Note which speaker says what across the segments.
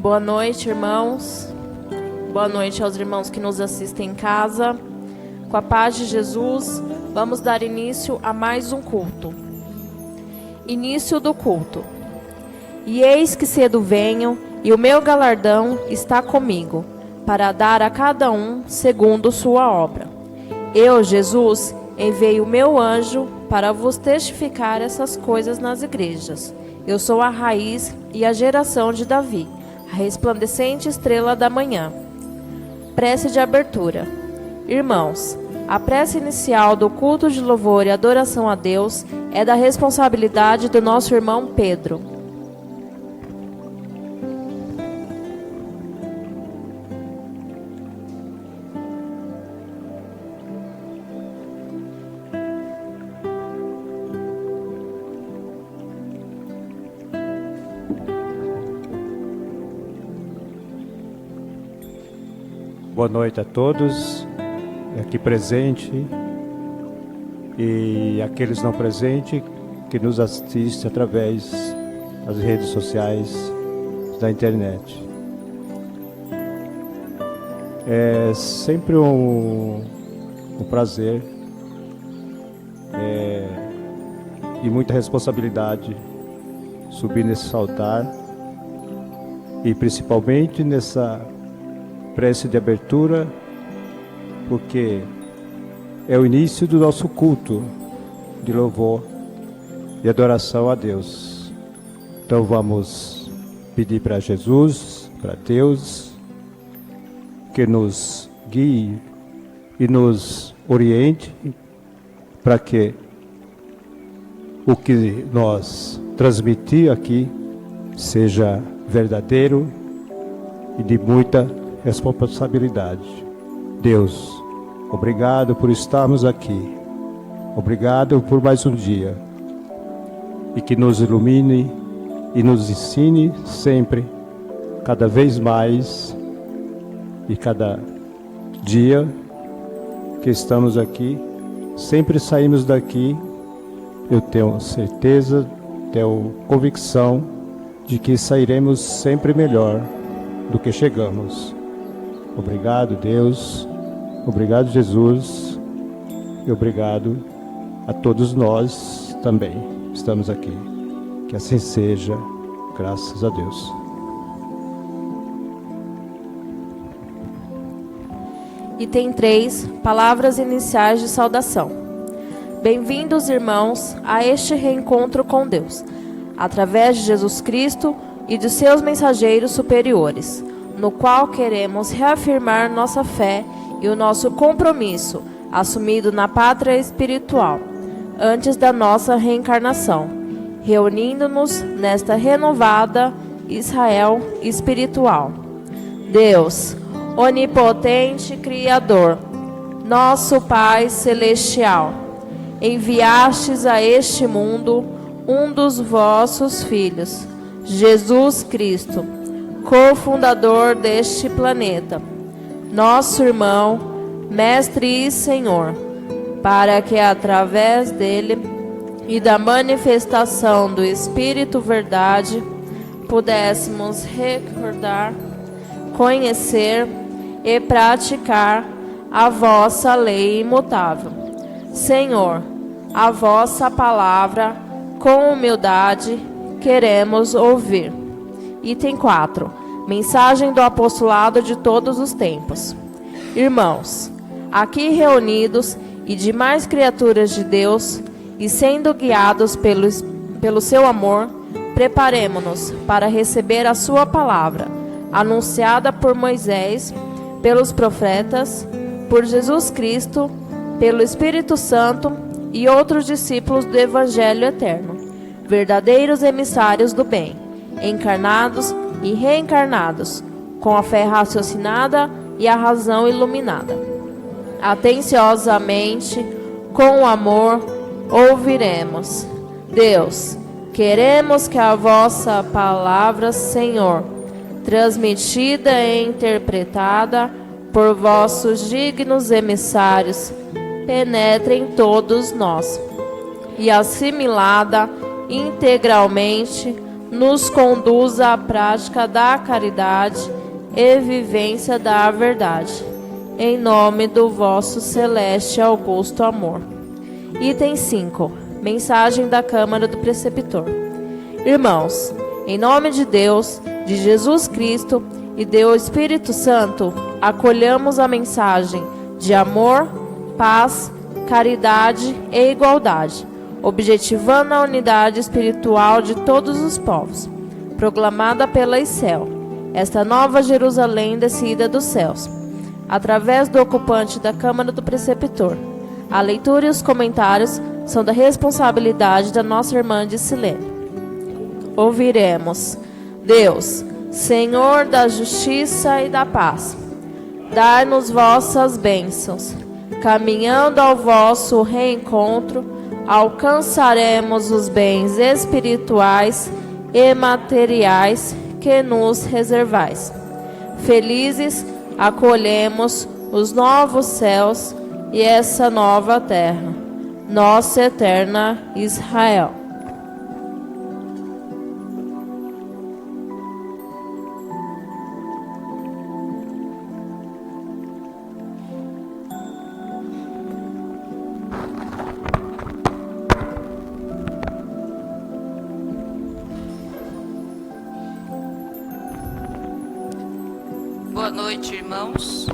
Speaker 1: Boa noite, irmãos. Boa noite aos irmãos que nos assistem em casa. Com a paz de Jesus, vamos dar início a mais um culto. Início do culto. E eis que cedo venho, e o meu galardão está comigo, para dar a cada um segundo sua obra. Eu, Jesus, enviei o meu anjo para vos testificar essas coisas nas igrejas. Eu sou a raiz e a geração de Davi, a resplandecente estrela da manhã. Prece de abertura. Irmãos, a prece inicial do culto de louvor e adoração a Deus é da responsabilidade do nosso irmão Pedro.
Speaker 2: Boa noite a todos aqui presentes e aqueles não presentes que nos assistem através das redes sociais da internet. É sempre um prazer e muita responsabilidade subir nesse altar e principalmente nessa prece de abertura, porque é o início do nosso culto de louvor e adoração a Deus. Então vamos pedir para Jesus, para Deus, que nos guie e nos oriente para que o que nós transmitir aqui seja verdadeiro e de muita responsabilidade. Deus, obrigado por estarmos aqui. Obrigado por mais um dia. E que nos ilumine e nos ensine sempre, cada vez mais, e cada dia que estamos aqui, sempre saímos daqui, eu tenho certeza, tenho convicção de que sairemos sempre melhor do que chegamos. Obrigado, Deus. Obrigado, Jesus. E obrigado a todos nós também. Estamos aqui. Que assim seja. Graças a Deus.
Speaker 1: Item 3. Palavras iniciais de saudação. Bem-vindos, irmãos, a este reencontro com Deus, através de Jesus Cristo e de seus mensageiros superiores, no qual queremos reafirmar nossa fé e o nosso compromisso assumido na pátria espiritual, antes da nossa reencarnação, reunindo-nos nesta renovada Israel espiritual. Deus, onipotente Criador, nosso Pai Celestial, enviastes a este mundo um dos vossos filhos, Jesus Cristo, cofundador deste planeta, nosso irmão, mestre e Senhor, para que através dele e da manifestação do Espírito Verdade pudéssemos recordar, conhecer e praticar a vossa lei imutável. Senhor, a vossa palavra, com humildade, queremos ouvir. Item 4. Mensagem do apostolado de todos os tempos. Irmãos, aqui reunidos e demais criaturas de Deus, e sendo guiados pelo seu amor, preparemo-nos para receber a sua palavra, anunciada por Moisés, pelos profetas, por Jesus Cristo, pelo Espírito Santo e outros discípulos do Evangelho Eterno, verdadeiros emissários do bem, encarnados e reencarnados, com a fé raciocinada e a razão iluminada. Atenciosamente, com amor, ouviremos. Deus, queremos que a vossa palavra, Senhor, transmitida e interpretada por vossos dignos emissários, penetre em todos nós e assimilada integralmente nos conduza à prática da caridade e vivência da verdade. Em nome do vosso celeste e augusto amor. Item 5. Mensagem da Câmara do Preceptor. Irmãos, em nome de Deus, de Jesus Cristo e do Espírito Santo, acolhamos a mensagem de amor, paz, caridade e igualdade, objetivando a unidade espiritual de todos os povos, proclamada pela ICEL, esta nova Jerusalém descida dos céus, através do ocupante da Câmara do Preceptor. A leitura e os comentários são da responsabilidade da nossa irmã de Silene. Ouviremos. Deus, Senhor da justiça e da paz, dai-nos vossas bênçãos. Caminhando ao vosso reencontro, alcançaremos os bens espirituais e materiais que nos reservais. Felizes, acolhemos os novos céus e essa nova terra, nossa eterna Israel.
Speaker 3: Boa noite, irmãos.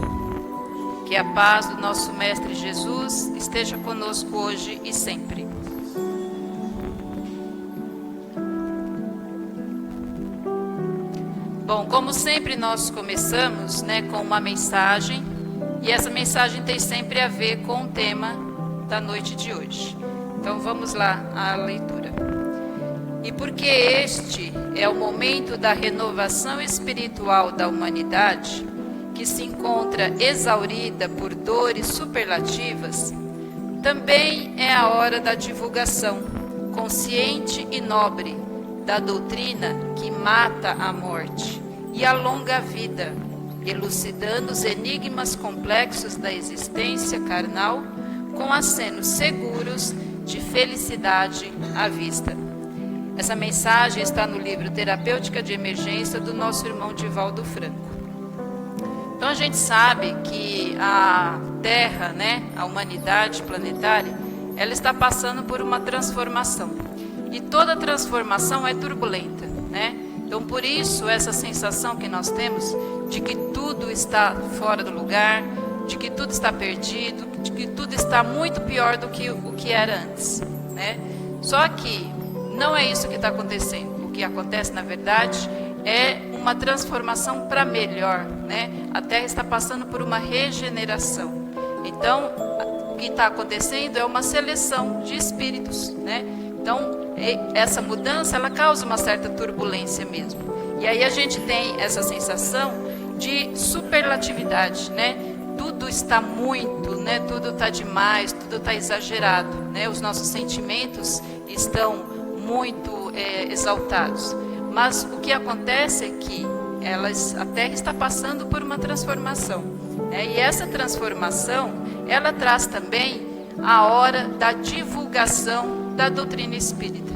Speaker 3: Que a paz do nosso Mestre Jesus esteja conosco hoje e sempre. Bom, como sempre nós começamos, com uma mensagem, e essa mensagem tem sempre a ver com o tema da noite de hoje. Então vamos lá à leitura. E porque este é o momento da renovação espiritual da humanidade, que se encontra exaurida por dores superlativas, também é a hora da divulgação consciente e nobre da doutrina que mata a morte e alonga a vida, elucidando os enigmas complexos da existência carnal com acenos seguros de felicidade à vista. Essa mensagem está no livro Terapêutica de Emergência do nosso irmão Divaldo Franco. Então a gente sabe que a Terra, a humanidade planetária, ela está passando por uma transformação. E toda transformação é turbulenta, Então por isso essa sensação que nós temos de que tudo está fora do lugar, de que tudo está perdido, de que tudo está muito pior do que o que era antes, Só que não é isso que está acontecendo. O que acontece, na verdade, é uma transformação para melhor, A Terra está passando por uma regeneração. Então, o que está acontecendo é uma seleção de espíritos, Então, essa mudança, ela causa uma certa turbulência mesmo. E aí a gente tem essa sensação de superlatividade, Tudo está muito, Tudo está demais, tudo está exagerado, Os nossos sentimentos estão muito exaltados. Mas o que acontece é que a Terra está passando por uma transformação. E essa transformação, ela traz também a hora da divulgação da doutrina espírita.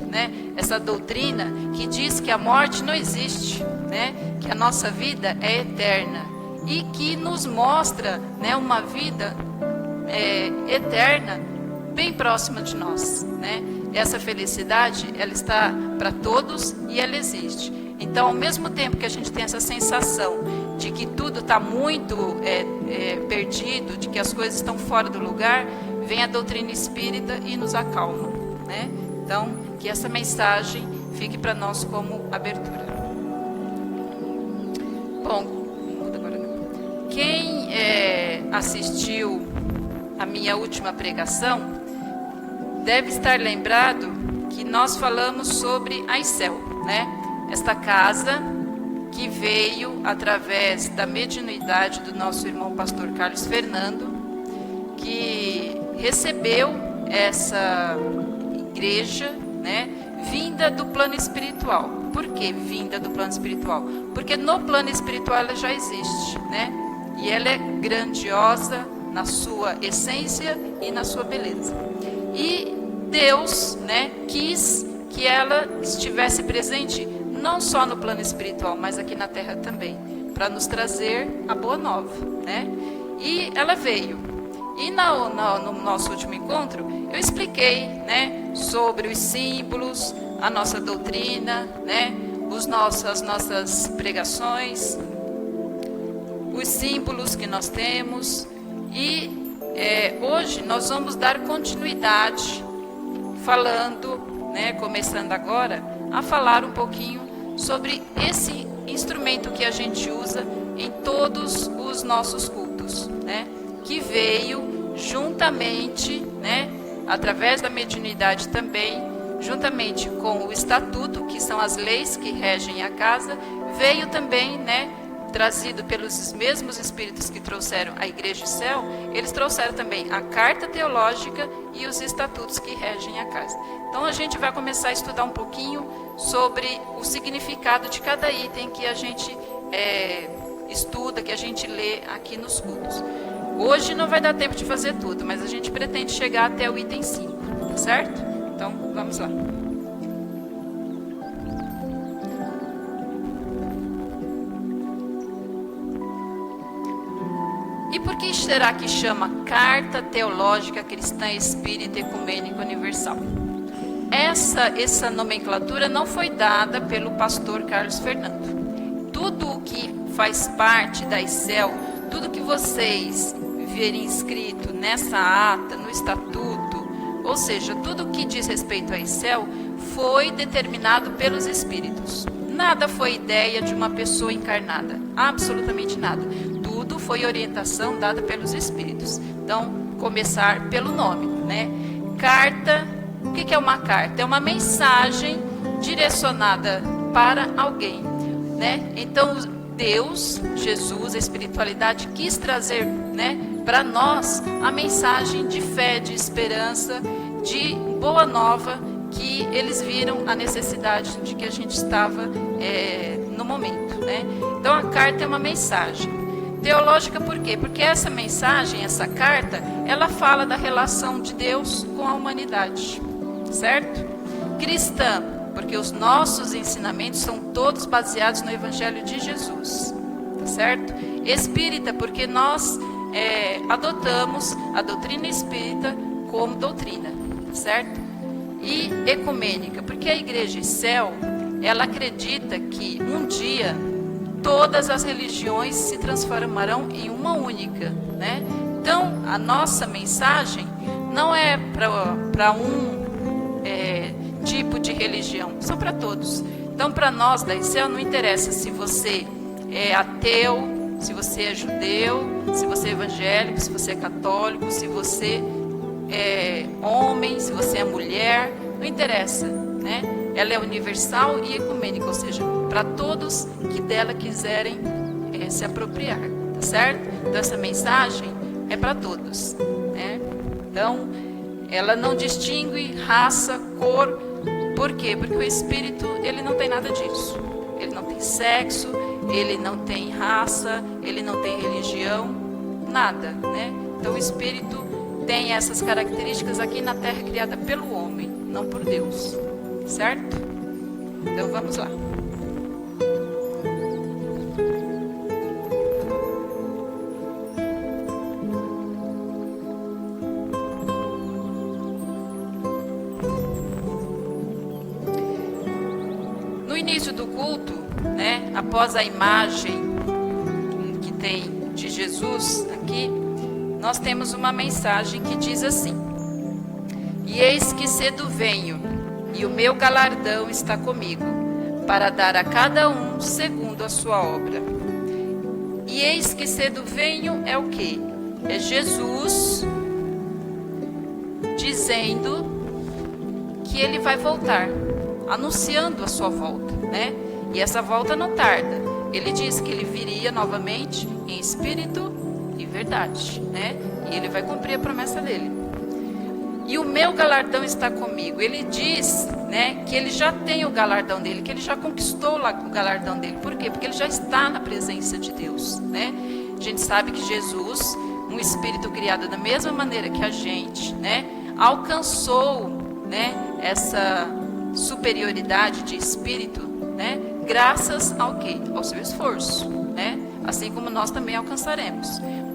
Speaker 3: Essa doutrina que diz que a morte não existe, que a nossa vida é eterna e que nos mostra uma vida eterna bem próxima de nós. Essa felicidade, ela está para todos e ela existe. Então, ao mesmo tempo que a gente tem essa sensação de que tudo está muito perdido, de que as coisas estão fora do lugar, vem a doutrina espírita e nos acalma, Então, que essa mensagem fique para nós como abertura. Bom, muda agora. Quem assistiu a minha última pregação deve estar lembrado que nós falamos sobre a ICEL, Esta casa que veio através da mediunidade do nosso irmão pastor Carlos Fernando, que recebeu essa igreja, vinda do plano espiritual. Por que vinda do plano espiritual? Porque no plano espiritual ela já existe, E ela é grandiosa na sua essência e na sua beleza. E Deus, quis que ela estivesse presente não só no plano espiritual, mas aqui na terra também, para nos trazer a boa nova, né? E ela veio. E no nosso último encontro, eu expliquei, né, sobre os símbolos, a nossa doutrina, né, as nossas pregações, os símbolos que nós temos. E hoje nós vamos dar continuidade, falando, né, começando agora, a falar um pouquinho sobre esse instrumento que a gente usa em todos os nossos cultos, né, que veio juntamente, né, através da mediunidade também, juntamente com o estatuto, que são as leis que regem a casa, veio também, né, trazido pelos mesmos espíritos que trouxeram a Igreja e Céu, eles trouxeram também a carta teológica e os estatutos que regem a casa. Então a gente vai começar a estudar um pouquinho sobre o significado de cada item que a gente estuda, que a gente lê aqui nos cultos. Hoje não vai dar tempo de fazer tudo, mas a gente pretende chegar até o item 5, tá certo? Então, vamos lá. E por que será que chama Carta Teológica Cristã Espírita Ecumênica Universal? Essa nomenclatura não foi dada pelo pastor Carlos Fernando. Tudo o que faz parte da ICEL, tudo que vocês verem escrito nessa ata, no estatuto, ou seja, tudo que diz respeito à ICEL, foi determinado pelos espíritos. Nada foi ideia de uma pessoa encarnada, absolutamente nada. Tudo foi orientação dada pelos espíritos. Então, começar pelo nome, né? Carta, o que é uma carta? É uma mensagem direcionada para alguém, né? Então, Deus, Jesus, a espiritualidade quis trazer, né, para nós a mensagem de fé, de esperança, de boa nova, que eles viram a necessidade de que a gente estava no momento, né? Então a carta é uma mensagem teológica. Por quê? Porque essa mensagem, essa carta, ela fala da relação de Deus com a humanidade, certo? Cristã, porque os nossos ensinamentos são todos baseados no Evangelho de Jesus, certo? Espírita, porque nós adotamos a doutrina espírita como doutrina, certo? E ecumênica, porque a Igreja e Céu, ela acredita que um dia todas as religiões se transformarão em uma única, né? Então, a nossa mensagem não é para um tipo de religião, são para todos. Então, para nós da ICEL, não interessa se você é ateu, se você é judeu, se você é evangélico, se você é católico, se você é homem, se você é mulher, não interessa, né? Ela é universal e ecumênica, ou seja, para todos que dela quiserem se apropriar, tá certo? Então essa mensagem é para todos, né? Então ela não distingue raça, cor. Por quê? Porque o Espírito, ele não tem nada disso. Ele não tem sexo, ele não tem raça, ele não tem religião, nada, né? Então o Espírito tem essas características aqui na Terra, criada pelo homem, não por Deus, certo? Então vamos lá. No início do culto, né, após a imagem que tem de Jesus aqui, nós temos uma mensagem que diz assim: e eis que cedo venho, e o meu galardão está comigo, para dar a cada um segundo a sua obra. E eis que cedo venho é o quê? É Jesus dizendo que ele vai voltar, anunciando a sua volta, né? E essa volta não tarda. Ele diz que ele viria novamente em espírito e verdade, né? E ele vai cumprir a promessa dele. E o meu galardão está comigo. Ele diz, né, que ele já tem o galardão dele, que ele já conquistou lá o galardão dele. Por quê? Porque ele já está na presença de Deus, né? A gente sabe que Jesus, um espírito criado da mesma maneira que a gente, né, alcançou, né, essa superioridade de espírito, né, graças ao quê? Ao seu esforço, né? Assim como nós também alcançaremos.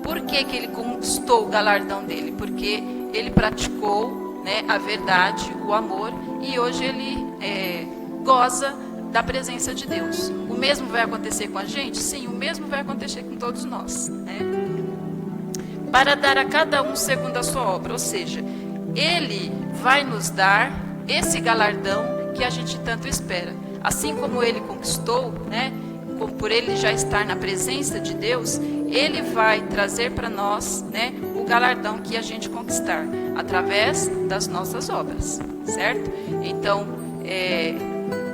Speaker 3: Por que que ele conquistou o galardão dele? Porque ele praticou, né, a verdade, o amor, e hoje ele goza da presença de Deus. O mesmo vai acontecer com a gente? Sim, o mesmo vai acontecer com todos nós, né? Para dar a cada um segundo a sua obra, ou seja, ele vai nos dar esse galardão que a gente tanto espera. Assim como ele conquistou, né, por ele já estar na presença de Deus, ele vai trazer para nós, né, o galardão que a gente conquistar, através das nossas obras, certo? Então,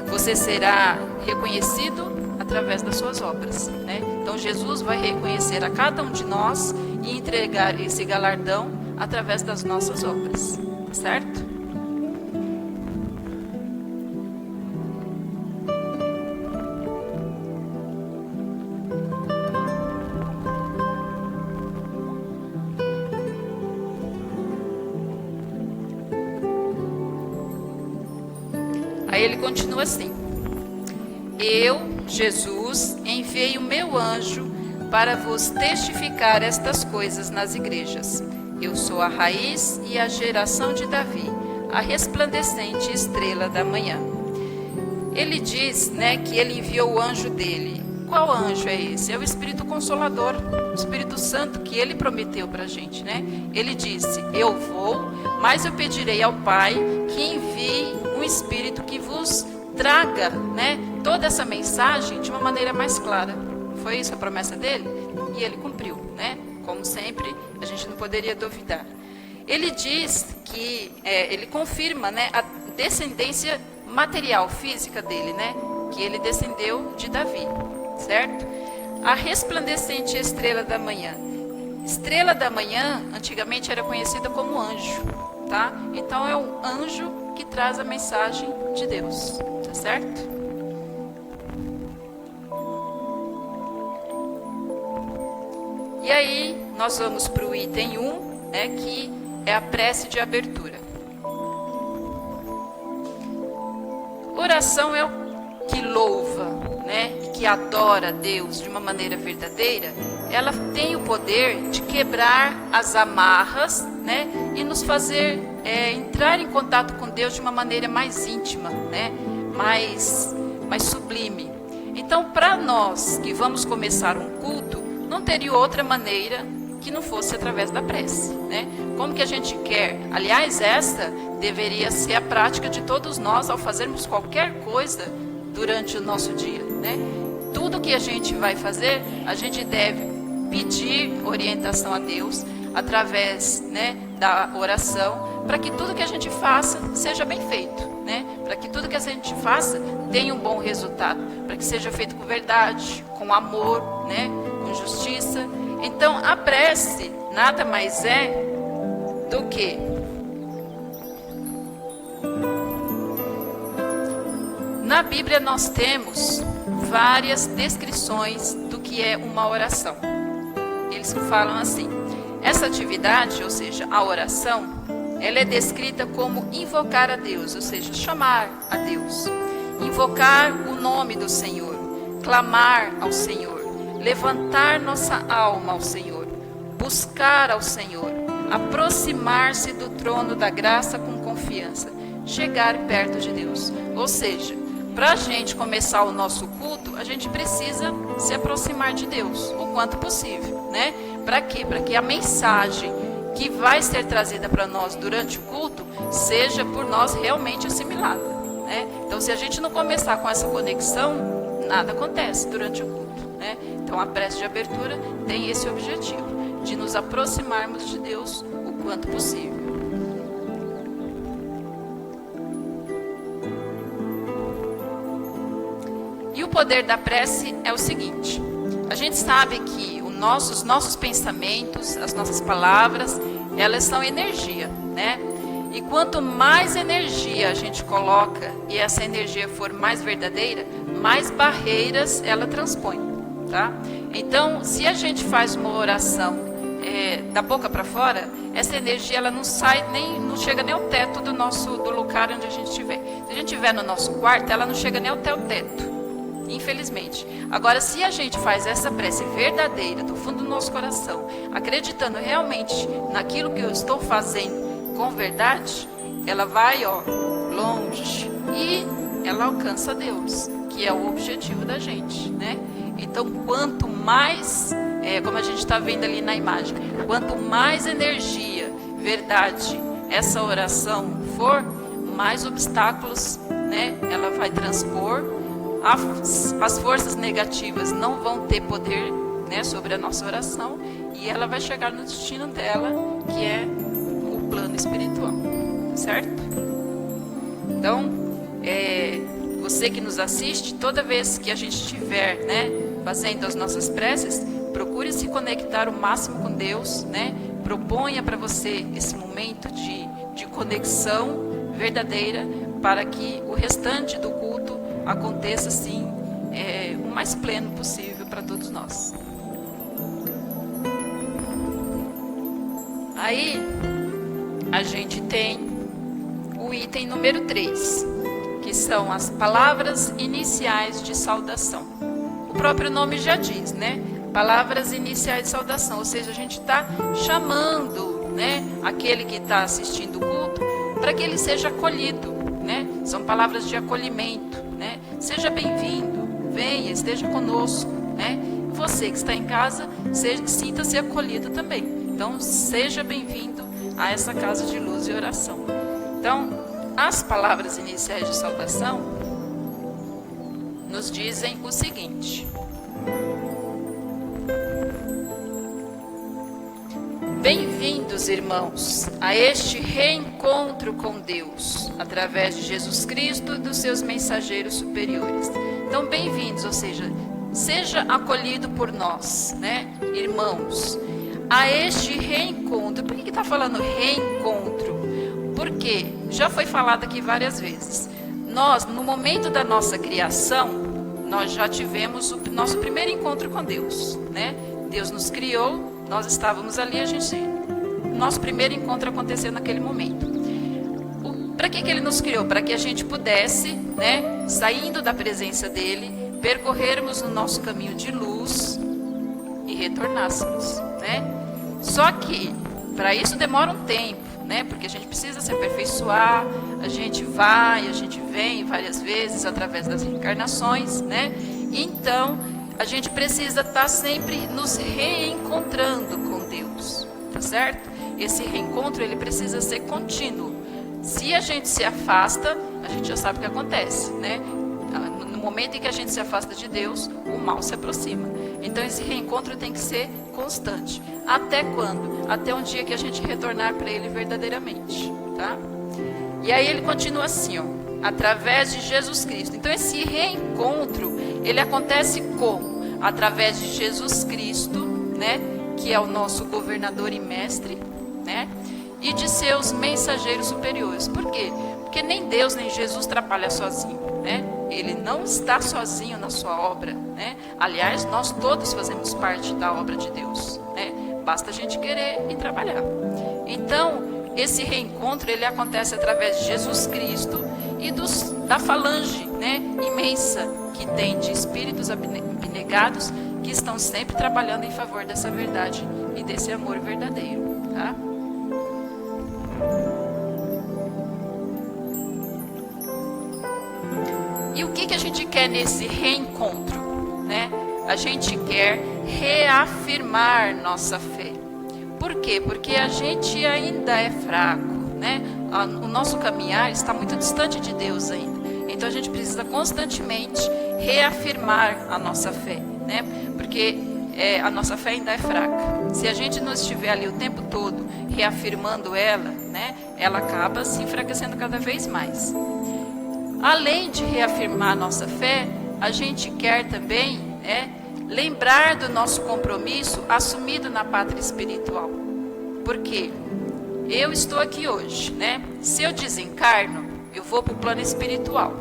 Speaker 3: você será reconhecido através das suas obras, né? Então, Jesus vai reconhecer a cada um de nós e entregar esse galardão através das nossas obras, certo? Aí ele continua assim: eu, Jesus, enviei o meu anjo para vos testificar estas coisas nas igrejas. Eu sou a raiz e a geração de Davi, a resplandecente estrela da manhã. Ele diz, né, que ele enviou o anjo dele. Qual anjo é esse? É o Espírito Consolador, o Espírito Santo que ele prometeu para a gente, né? Ele disse: eu vou, mas eu pedirei ao Pai que envie um Espírito que vos traga, né, toda essa mensagem de uma maneira mais clara. Foi isso a promessa dele? E ele cumpriu, né? Como sempre, a gente não poderia duvidar. Ele diz que, ele confirma, né, a descendência material, física dele, né? Que ele descendeu de Davi, certo? A resplandecente estrela da manhã. Estrela da manhã, antigamente era conhecida como anjo, tá? Então é um anjo que traz a mensagem de Deus, tá certo? E aí, nós vamos para o item 1, né, que é a prece de abertura. Oração é o que louva, né, e que adora Deus de uma maneira verdadeira. Ela tem o poder de quebrar as amarras, né, e nos fazer entrar em contato com Deus de uma maneira mais íntima, né, mais sublime. Então, para nós que vamos começar um culto, não teria outra maneira que não fosse através da prece, né? Como que a gente quer? Aliás, esta deveria ser a prática de todos nós ao fazermos qualquer coisa durante o nosso dia, né? Tudo que a gente vai fazer, a gente deve pedir orientação a Deus através, né, da oração, para que tudo que a gente faça seja bem feito, né? Para que tudo que a gente faça tenha um bom resultado, para que seja feito com verdade, com amor, né, com justiça. Então, a prece nada mais é do que na Bíblia nós temos várias descrições do que é uma oração. Eles falam assim: essa atividade, ou seja, a oração, ela é descrita como invocar a Deus, ou seja, chamar a Deus, invocar o nome do Senhor, clamar ao Senhor, levantar nossa alma ao Senhor, buscar ao Senhor, aproximar-se do trono da graça com confiança, chegar perto de Deus. Ou seja, para a gente começar o nosso culto, a gente precisa se aproximar de Deus o quanto possível, né? Para quê? Para que a mensagem que vai ser trazida para nós durante o culto seja por nós realmente assimilada, né? Então, se a gente não começar com essa conexão, nada acontece durante o culto, né? Então, a prece de abertura tem esse objetivo, de nos aproximarmos de Deus o quanto possível. E o poder da prece é o seguinte: a gente sabe que os nossos pensamentos, as nossas palavras, elas são energia, né? E quanto mais energia a gente coloca e essa energia for mais verdadeira, mais barreiras ela transpõe, tá? Então, se a gente faz uma oração da boca para fora, essa energia ela não sai não chega nem ao teto do lugar onde a gente estiver. Se a gente estiver no nosso quarto, ela não chega nem até o teto, Infelizmente. Agora, se a gente faz essa prece verdadeira, do fundo do nosso coração, acreditando realmente naquilo que eu estou fazendo com verdade, ela vai, longe e ela alcança Deus, que é o objetivo da gente, né? Então, quanto mais, como a gente está vendo ali na imagem, quanto mais energia, verdade, essa oração for, mais obstáculos, né, ela vai transpor. As forças negativas não vão ter poder, né, sobre a nossa oração, e ela vai chegar no destino dela, que é o plano espiritual, certo? Então, você que nos assiste, toda vez que a gente estiver, né, fazendo as nossas preces, procure se conectar o máximo com Deus, né? Proponha para você esse momento de conexão verdadeira, para que o restante do culto aconteça assim, o mais pleno possível para todos nós. Aí a gente tem o item número 3, que são as palavras iniciais de saudação. O próprio nome já diz, né? Palavras iniciais de saudação, ou seja, a gente está chamando, né, aquele que está assistindo o culto para que ele seja acolhido, né? São palavras de acolhimento, né? Seja bem-vindo, venha, esteja conosco, né? Você que está em casa, sinta-se acolhido também. Então, seja bem-vindo a essa casa de luz e oração. Então, as palavras iniciais de saudação nos dizem o seguinte: bem-vindos, irmãos, a este reencontro com Deus, através de Jesus Cristo e dos seus mensageiros superiores. Então, bem-vindos, ou seja, seja acolhido por nós, né, irmãos, a este reencontro. Por que está falando reencontro? Porque já foi falado aqui várias vezes. Nós, no momento da nossa criação, nós já tivemos o nosso primeiro encontro com Deus, né? Deus nos criou. Nós estávamos ali, nosso primeiro encontro aconteceu naquele momento. Para que Ele nos criou? Para que a gente pudesse, né, saindo da presença dEle, percorrermos o nosso caminho de luz e retornássemos, né? Só que, para isso demora um tempo, né? Porque a gente precisa se aperfeiçoar, a gente vai, a gente vem várias vezes através das reencarnações, né? Então, a gente precisa estar sempre nos reencontrando com Deus, tá certo? Esse reencontro, ele precisa ser contínuo. Se a gente se afasta, a gente já sabe o que acontece, né? No momento em que a gente se afasta de Deus, o mal se aproxima. Então, esse reencontro tem que ser constante. Até quando? Até um dia que a gente retornar para Ele verdadeiramente, tá? E aí ele continua assim, através de Jesus Cristo. Então, esse reencontro, ele acontece como? Através de Jesus Cristo, né, que é o nosso governador e mestre, né, e de seus mensageiros superiores. Por quê? Porque nem Deus nem Jesus trabalha sozinho, né? Ele não está sozinho na sua obra, né? Aliás, nós todos fazemos parte da obra de Deus, né? Basta a gente querer e trabalhar. Então, esse reencontro, ele acontece através de Jesus Cristo e da falange, né, imensa que tem de espíritos abnegados que estão sempre trabalhando em favor dessa verdade e desse amor verdadeiro, tá? E o que a gente quer nesse reencontro, né? A gente quer reafirmar nossa fé. Por quê? Porque a gente ainda é fraco, né? O nosso caminhar está muito distante de Deus ainda. Então a gente precisa constantemente reafirmar a nossa fé, né? Porque a nossa fé ainda é fraca. Se a gente não estiver ali o tempo todo reafirmando ela, né? Ela acaba se enfraquecendo cada vez mais. Além de reafirmar a nossa fé, a gente quer também lembrar do nosso compromisso assumido na pátria espiritual. Por quê? Eu estou aqui hoje, né? Se eu desencarno, eu vou para o plano espiritual.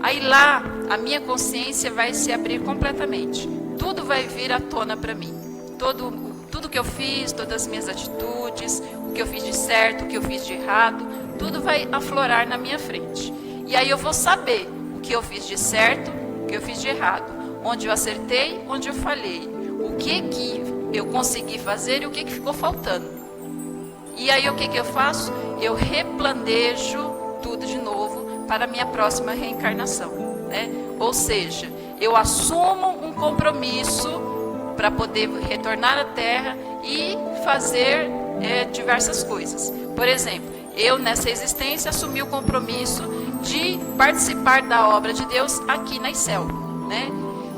Speaker 3: Aí lá, a minha consciência vai se abrir completamente. Tudo vai vir à tona para mim. Tudo que eu fiz, todas as minhas atitudes, o que eu fiz de certo, o que eu fiz de errado, tudo vai aflorar na minha frente. E aí eu vou saber o que eu fiz de certo, que eu fiz de errado, onde eu acertei, onde eu falhei, o que eu consegui fazer e o que ficou faltando. E aí o que eu faço? Eu replanejo tudo de novo para a minha próxima reencarnação, né? Ou seja, eu assumo um compromisso para poder retornar à Terra e fazer diversas coisas. Por exemplo, eu nessa existência assumi o compromisso de participar da obra de Deus aqui na Icel, né?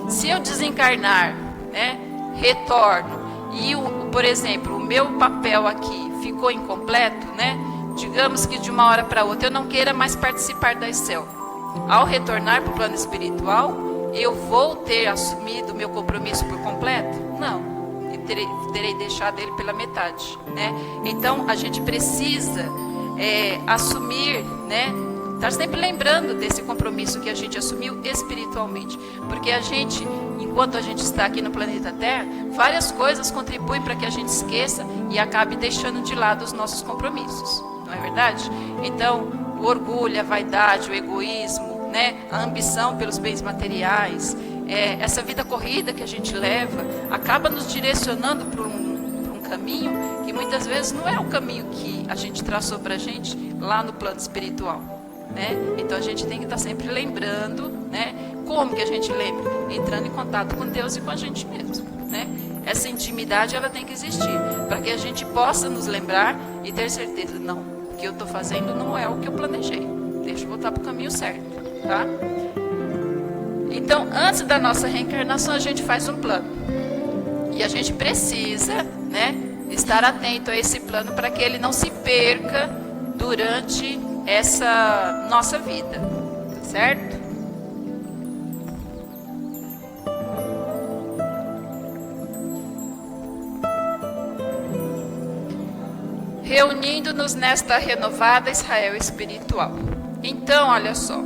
Speaker 3: Se eu desencarnar, né, retorno e, por exemplo, o meu papel aqui ficou incompleto, né? Digamos que de uma hora para outra eu não queira mais participar da Icel. Ao retornar para o plano espiritual, eu vou ter assumido o meu compromisso por completo? Não, eu terei deixado ele pela metade, né? Então a gente precisa assumir, né? Estar sempre lembrando desse compromisso que a gente assumiu espiritualmente, porque a gente, enquanto a gente está aqui no planeta Terra, várias coisas contribuem para que a gente esqueça e acabe deixando de lado os nossos compromissos, não é verdade? Então, o orgulho, a vaidade, o egoísmo, né, a ambição pelos bens materiais, essa vida corrida que a gente leva, acaba nos direcionando para um caminho que muitas vezes não é o caminho que a gente traçou para a gente lá no plano espiritual, né? Então a gente tem que estar sempre lembrando, né? Como que a gente lembra? Entrando em contato com Deus e com a gente mesmo, né? Essa intimidade ela tem que existir para que a gente possa nos lembrar e ter certeza, não, o que eu estou fazendo não é o que eu planejei, deixa eu voltar para o caminho certo, tá? Então, antes da nossa reencarnação, a gente faz um plano. E a gente precisa, né, estar atento a esse plano para que ele não se perca durante essa nossa vida, tá certo? Reunindo-nos nesta renovada Israel espiritual. Então, olha só,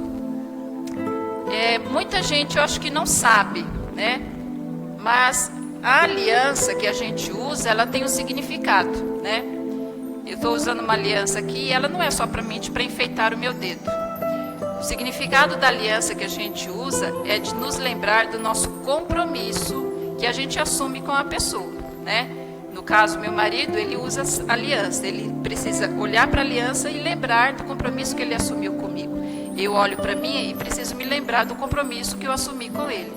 Speaker 3: muita gente eu acho que não sabe, né? Mas a aliança que a gente usa, ela tem um significado, né? Eu estou usando uma aliança aqui e ela não é só para enfeitar o meu dedo. O significado da aliança que a gente usa é de nos lembrar do nosso compromisso que a gente assume com a pessoa, né? No caso, meu marido, ele usa aliança, ele precisa olhar para a aliança e lembrar do compromisso que ele assumiu comigo. Eu olho para mim e preciso me lembrar do compromisso que eu assumi com ele.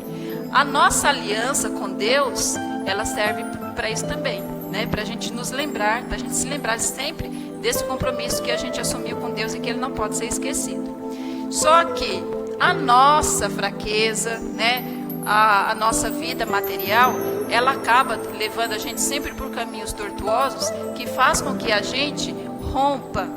Speaker 3: A nossa aliança com Deus, ela serve para isso também, né? Para a gente nos lembrar, para a gente se lembrar sempre desse compromisso que a gente assumiu com Deus e que ele não pode ser esquecido. Só que a nossa fraqueza, né? A nossa vida material, ela acaba levando a gente sempre por caminhos tortuosos que faz com que a gente rompa,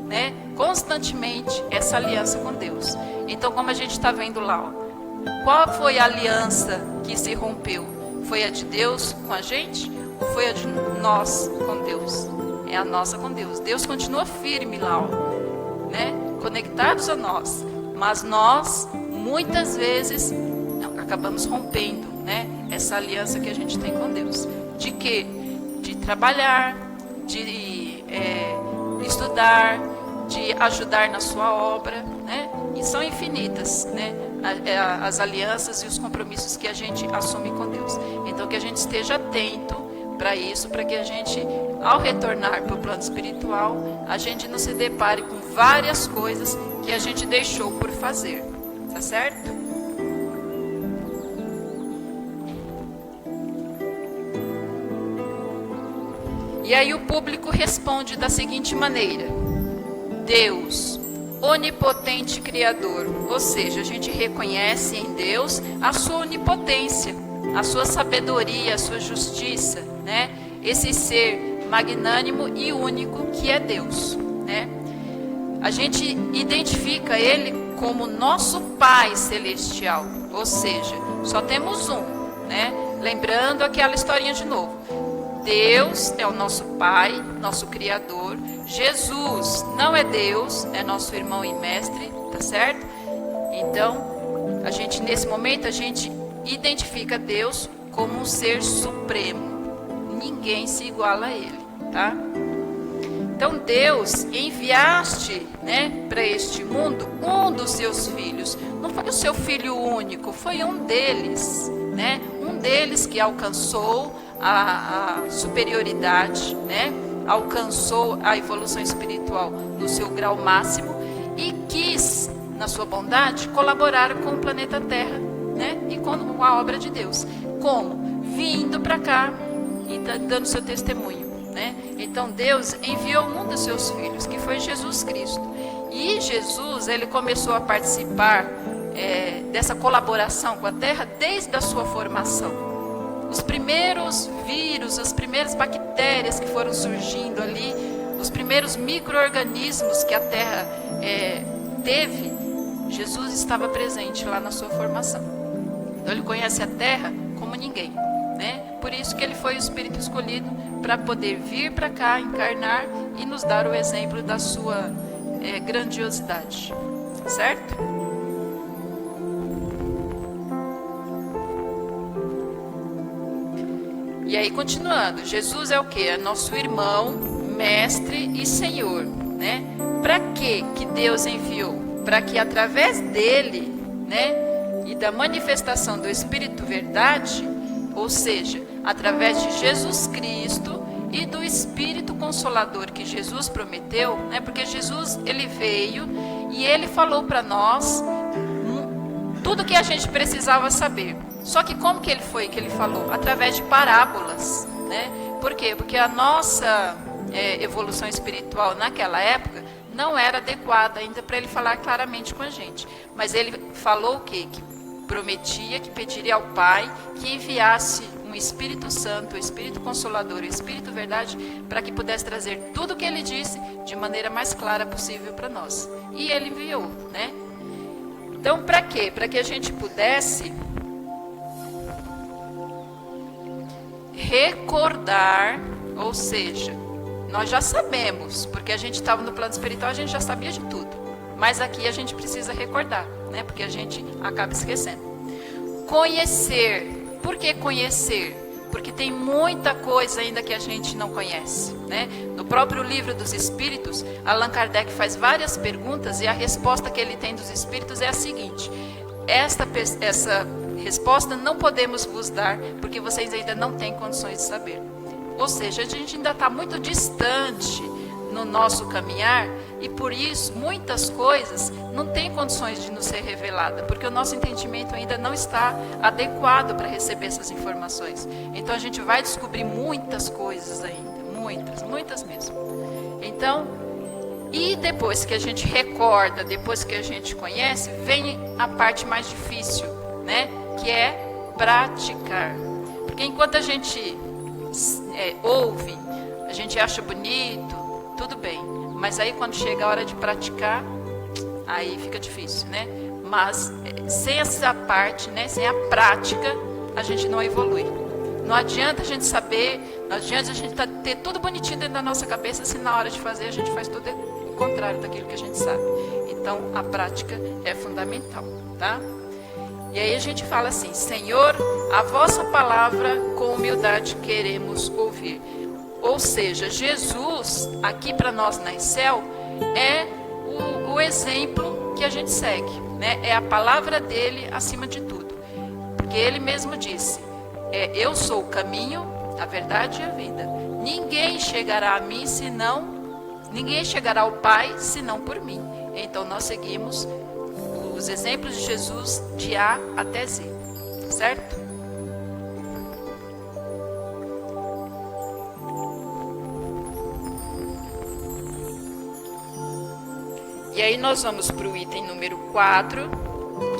Speaker 3: né, constantemente essa aliança com Deus. Então, como a gente está vendo lá, ó, qual foi a aliança que se rompeu? Foi a de Deus com a gente ou foi a de nós com Deus? É a nossa com Deus. Deus continua firme lá, ó, né, conectados a nós, mas nós muitas vezes acabamos rompendo, né, essa aliança que a gente tem com Deus. De quê? De trabalhar, de estudar, de ajudar na sua obra, né? E são infinitas, né, as alianças e os compromissos que a gente assume com Deus. Então que a gente esteja atento para isso, para que a gente, ao retornar para o plano espiritual, a gente não se depare com várias coisas que a gente deixou por fazer, tá certo? E aí o público responde da seguinte maneira: Deus, onipotente Criador. Ou seja, a gente reconhece em Deus a sua onipotência, a sua sabedoria, a sua justiça, né? Esse ser magnânimo e único que é Deus, né? A gente identifica Ele como nosso Pai Celestial, ou seja, só temos um, né? Lembrando aquela historinha de novo. Deus é o nosso Pai, nosso Criador. Jesus não é Deus, é nosso irmão e mestre, tá certo? Então, nesse momento, a gente identifica Deus como um ser supremo. Ninguém se iguala a Ele, tá? Então Deus enviaste, né, para este mundo um dos seus filhos. Não foi o seu filho único, foi um deles, né? Um deles que alcançou a superioridade, né? Alcançou a evolução espiritual no seu grau máximo e quis, na sua bondade, colaborar com o planeta Terra, né? E com a obra de Deus. Como? Vindo para cá e dando seu testemunho, né? Então Deus enviou um dos seus filhos, que foi Jesus Cristo. E Jesus, ele começou a participar dessa colaboração com a Terra desde a sua formação. Os primeiros vírus, as primeiras bactérias que foram surgindo ali, os primeiros micro-organismos que a Terra teve, Jesus estava presente lá na sua formação. Então ele conhece a Terra como ninguém, né? Por isso que ele foi o Espírito escolhido para poder vir para cá, encarnar e nos dar o exemplo da sua grandiosidade, certo? E aí, continuando, Jesus é o quê? É nosso irmão, mestre e Senhor, né? Para que Deus enviou? Para que através dele, né, e da manifestação do Espírito Verdade, ou seja, através de Jesus Cristo e do Espírito Consolador que Jesus prometeu, né? Porque Jesus, ele veio e ele falou para nós tudo que a gente precisava saber. Só que como que ele foi que ele falou? Através de parábolas, né? Por quê? Porque a nossa evolução espiritual naquela época não era adequada ainda para ele falar claramente com a gente. Mas ele falou o quê? Que prometia, que pediria ao Pai que enviasse um Espírito Santo, o Espírito Consolador, o Espírito Verdade, para que pudesse trazer tudo o que ele disse de maneira mais clara possível para nós. E ele enviou, né? Então, para quê? Para que a gente pudesse recordar, ou seja, nós já sabemos, porque a gente estava no plano espiritual, a gente já sabia de tudo. Mas aqui a gente precisa recordar, né? Porque a gente acaba esquecendo. Conhecer. Por que conhecer? Porque tem muita coisa ainda que a gente não conhece, né? No próprio livro dos Espíritos, Allan Kardec faz várias perguntas e a resposta que ele tem dos Espíritos é a seguinte: essa resposta não podemos vos dar, porque vocês ainda não têm condições de saber. Ou seja, a gente ainda está muito distante no nosso caminhar e por isso muitas coisas não têm condições de nos ser revelada, porque o nosso entendimento ainda não está adequado para receber essas informações. Então a gente vai descobrir muitas coisas ainda, muitas mesmo. Então, e depois que a gente recorda, depois que a gente conhece, vem a parte mais difícil, né? Que é praticar. Porque enquanto a gente ouve, a gente acha bonito, tudo bem, mas aí quando chega a hora de praticar, aí fica difícil, né? Mas sem essa parte, né, sem a prática, a gente não evolui. Não adianta a gente saber, não adianta a gente ter tudo bonitinho dentro da nossa cabeça, se na hora de fazer a gente faz tudo o contrário daquilo que a gente sabe. Então a prática é fundamental, tá? E aí a gente fala assim: Senhor, a vossa palavra com humildade queremos ouvir. Ou seja, Jesus, aqui para nós na Excel, é o exemplo que a gente segue, né? É a palavra dele acima de tudo. Porque ele mesmo disse: eu sou o caminho, a verdade e a vida. Ninguém chegará a mim ninguém chegará ao Pai senão por mim. Então nós seguimos os exemplos de Jesus de A até Z, certo? E aí nós vamos para o item número 4,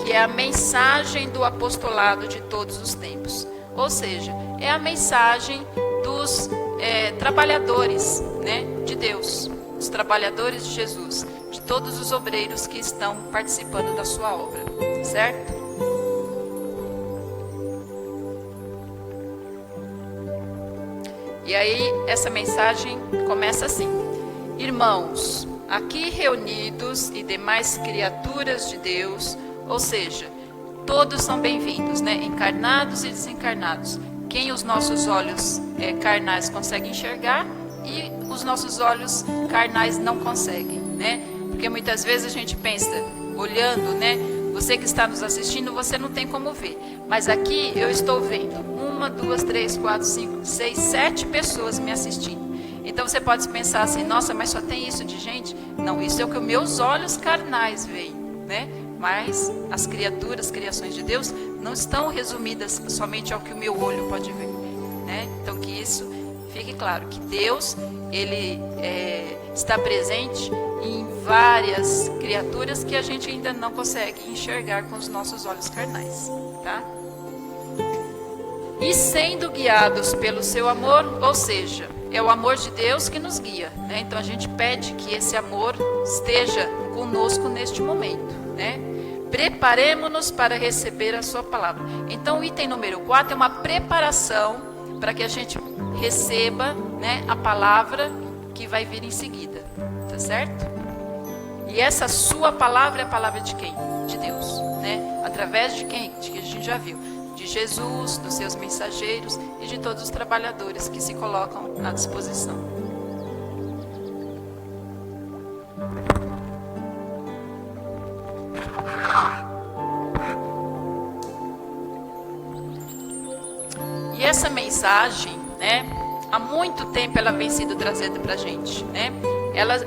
Speaker 3: que é a mensagem do apostolado de todos os tempos. Ou seja, é a mensagem dos trabalhadores, né, de Deus, os trabalhadores de Jesus, de todos os obreiros que estão participando da sua obra, certo? E aí essa mensagem começa assim: irmãos, aqui reunidos e demais criaturas de Deus, ou seja, todos são bem-vindos, né? Encarnados e desencarnados. Quem os nossos olhos carnais conseguem enxergar e os nossos olhos carnais não conseguem, né? Porque muitas vezes a gente pensa, olhando, né? Você que está nos assistindo, você não tem como ver. Mas aqui eu estou vendo 1, 2, 3, 4, 5, 6, 7 pessoas me assistindo. Então você pode pensar assim, nossa, mas só tem isso de gente? Não, isso é o que os meus olhos carnais veem, né? Mas as criaturas, criações de Deus, não estão resumidas somente ao que o meu olho pode ver, né? Então que isso fique claro, que Deus, Ele está presente em várias criaturas que a gente ainda não consegue enxergar com os nossos olhos carnais, tá? E sendo guiados pelo seu amor, ou seja, é o amor de Deus que nos guia, né? Então a gente pede que esse amor esteja conosco neste momento, né? Preparemo-nos para receber a sua palavra. Então o item número 4 é uma preparação para que a gente receba, né, a palavra que vai vir em seguida, tá certo? E essa sua palavra é a palavra de quem? De Deus, né? Através de quem? De que a gente já viu. De Jesus, dos seus mensageiros e de todos os trabalhadores que se colocam à disposição. E essa mensagem, né, há muito tempo ela vem sendo trazida para a gente, né? Ela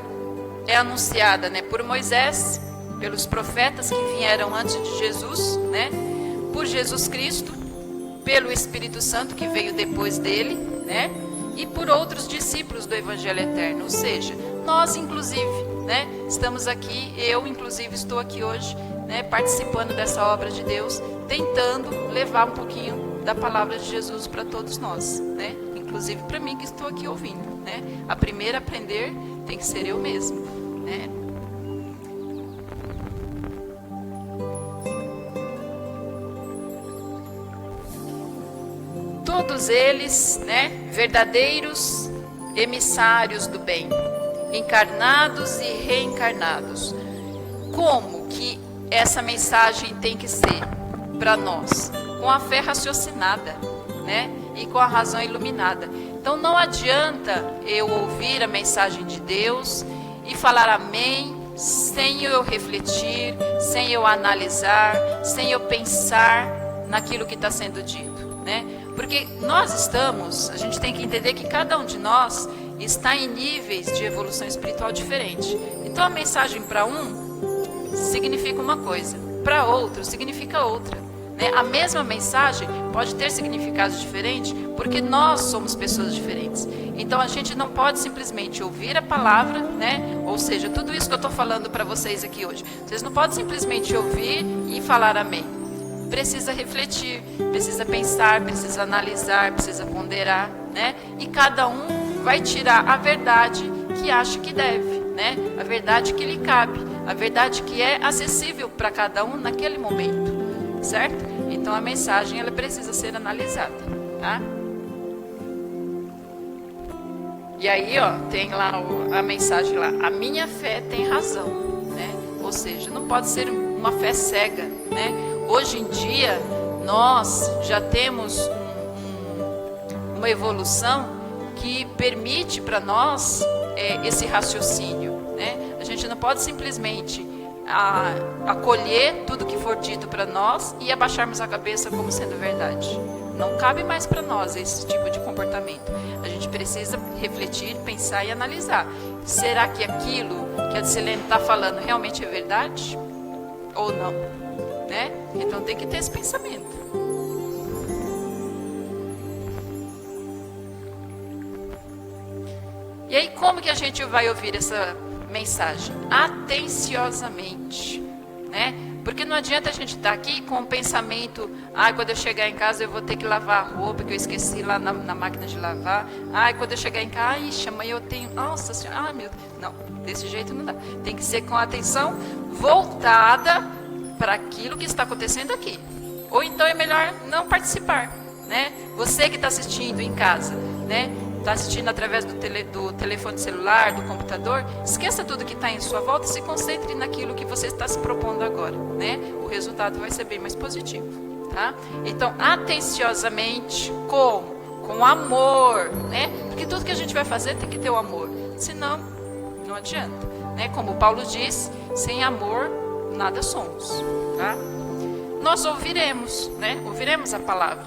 Speaker 3: é anunciada, né, por Moisés, pelos profetas que vieram antes de Jesus, né? Por Jesus Cristo, pelo Espírito Santo que veio depois dele, né? E por outros discípulos do Evangelho Eterno, ou seja, nós inclusive, né? Estamos aqui, eu inclusive estou aqui hoje, né? Participando dessa obra de Deus, tentando levar um pouquinho da palavra de Jesus para todos nós, né? Inclusive para mim que estou aqui ouvindo, né? A primeira a aprender tem que ser eu mesmo, né? Todos eles, né, verdadeiros emissários do bem, encarnados e reencarnados. Como que essa mensagem tem que ser para nós? Com a fé raciocinada, né, e com a razão iluminada. Então não adianta eu ouvir a mensagem de Deus e falar amém, sem eu refletir, sem eu analisar, sem eu pensar naquilo que está sendo dito, né? Porque nós a gente tem que entender que cada um de nós está em níveis de evolução espiritual diferente. Então a mensagem para um significa uma coisa, para outro significa outra, né? A mesma mensagem pode ter significados diferentes porque nós somos pessoas diferentes. Então a gente não pode simplesmente ouvir a palavra, né? Ou seja, tudo isso que eu estou falando para vocês aqui hoje, vocês não podem simplesmente ouvir e falar amém. Precisa refletir, precisa pensar, precisa analisar, precisa ponderar, né? E cada um vai tirar a verdade que acha que deve, né? A verdade que lhe cabe, a verdade que é acessível para cada um naquele momento, certo? Então a mensagem ela precisa ser analisada, tá? E aí, ó, tem lá a mensagem lá, a minha fé tem razão, né? Ou seja, não pode ser uma fé cega, né? Hoje em dia, nós já temos uma evolução que permite para nós esse raciocínio, né? A gente não pode simplesmente acolher tudo que for dito para nós e abaixarmos a cabeça como sendo verdade. Não cabe mais para nós esse tipo de comportamento. A gente precisa refletir, pensar e analisar. Será que aquilo que a Dilene está falando realmente é verdade? Ou não? Né? Então tem que ter esse pensamento. E aí como que a gente vai ouvir essa mensagem? Atenciosamente, né? Porque não adianta a gente estar aqui com o pensamento, quando eu chegar em casa eu vou ter que lavar a roupa que eu esqueci lá na máquina de lavar. Quando eu chegar em casa, amanhã eu tenho, nossa senhora, meu Deus. Não, desse jeito não dá. Tem que ser com a atenção voltada para aquilo que está acontecendo aqui. Ou então é melhor não participar, né? Você que está assistindo em casa, né? Está assistindo através do telefone celular, do computador, esqueça tudo que está em sua volta e se concentre naquilo que você está se propondo agora, né? O resultado vai ser bem mais positivo, tá? Então, atenciosamente, como? com amor, né? Porque tudo que a gente vai fazer tem que ter o amor, senão não adianta, né? Como Paulo diz, sem amor nada somos, tá? Nós ouviremos, né? Ouviremos a palavra.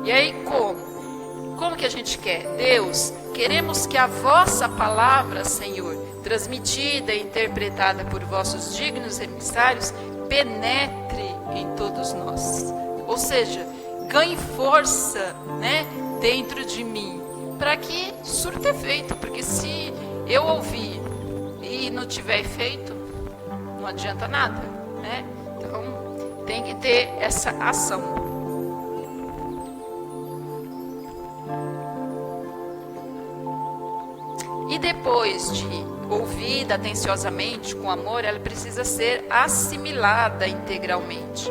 Speaker 3: E aí como que a gente quer? Deus, queremos que a vossa palavra, Senhor, transmitida e interpretada por vossos dignos emissários, penetre em todos nós. Ou seja, ganhe força, né, dentro de mim, para que surta efeito, porque se eu ouvir e não tiver efeito, não adianta nada, né? Então, tem que ter essa ação. E depois de ouvida atenciosamente, com amor, ela precisa ser assimilada integralmente.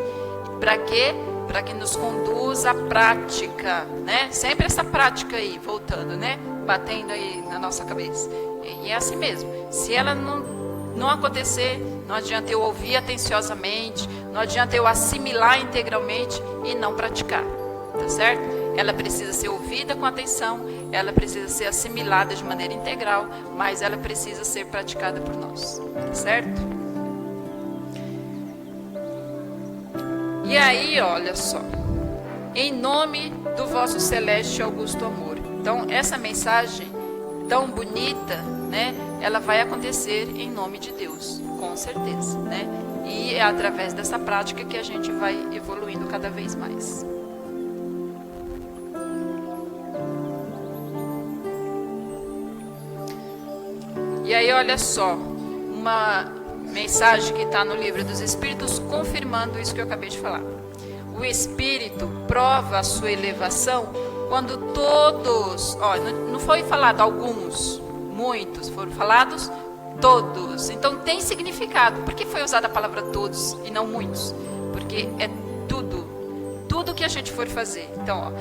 Speaker 3: Para quê? Para que nos conduza à prática, né? Sempre essa prática aí, voltando, né? Batendo aí na nossa cabeça. E é assim mesmo. Se ela não acontecer, não adianta eu ouvir atenciosamente, não adianta eu assimilar integralmente e não praticar, tá certo? Ela precisa ser ouvida com atenção, ela precisa ser assimilada de maneira integral, mas ela precisa ser praticada por nós, tá certo? E aí, olha só, em nome do vosso celeste e augusto amor. Então, essa mensagem tão bonita, né, ela vai acontecer em nome de Deus, com certeza, né? E é através dessa prática que a gente vai evoluindo cada vez mais. E aí, olha só, uma mensagem que está no livro dos Espíritos confirmando isso que eu acabei de falar. O Espírito prova a sua elevação quando todos, não foi falado alguns, muitos, foram falados todos. Então tem significado. Por que foi usada a palavra todos e não muitos? Porque é tudo que a gente for fazer. Então,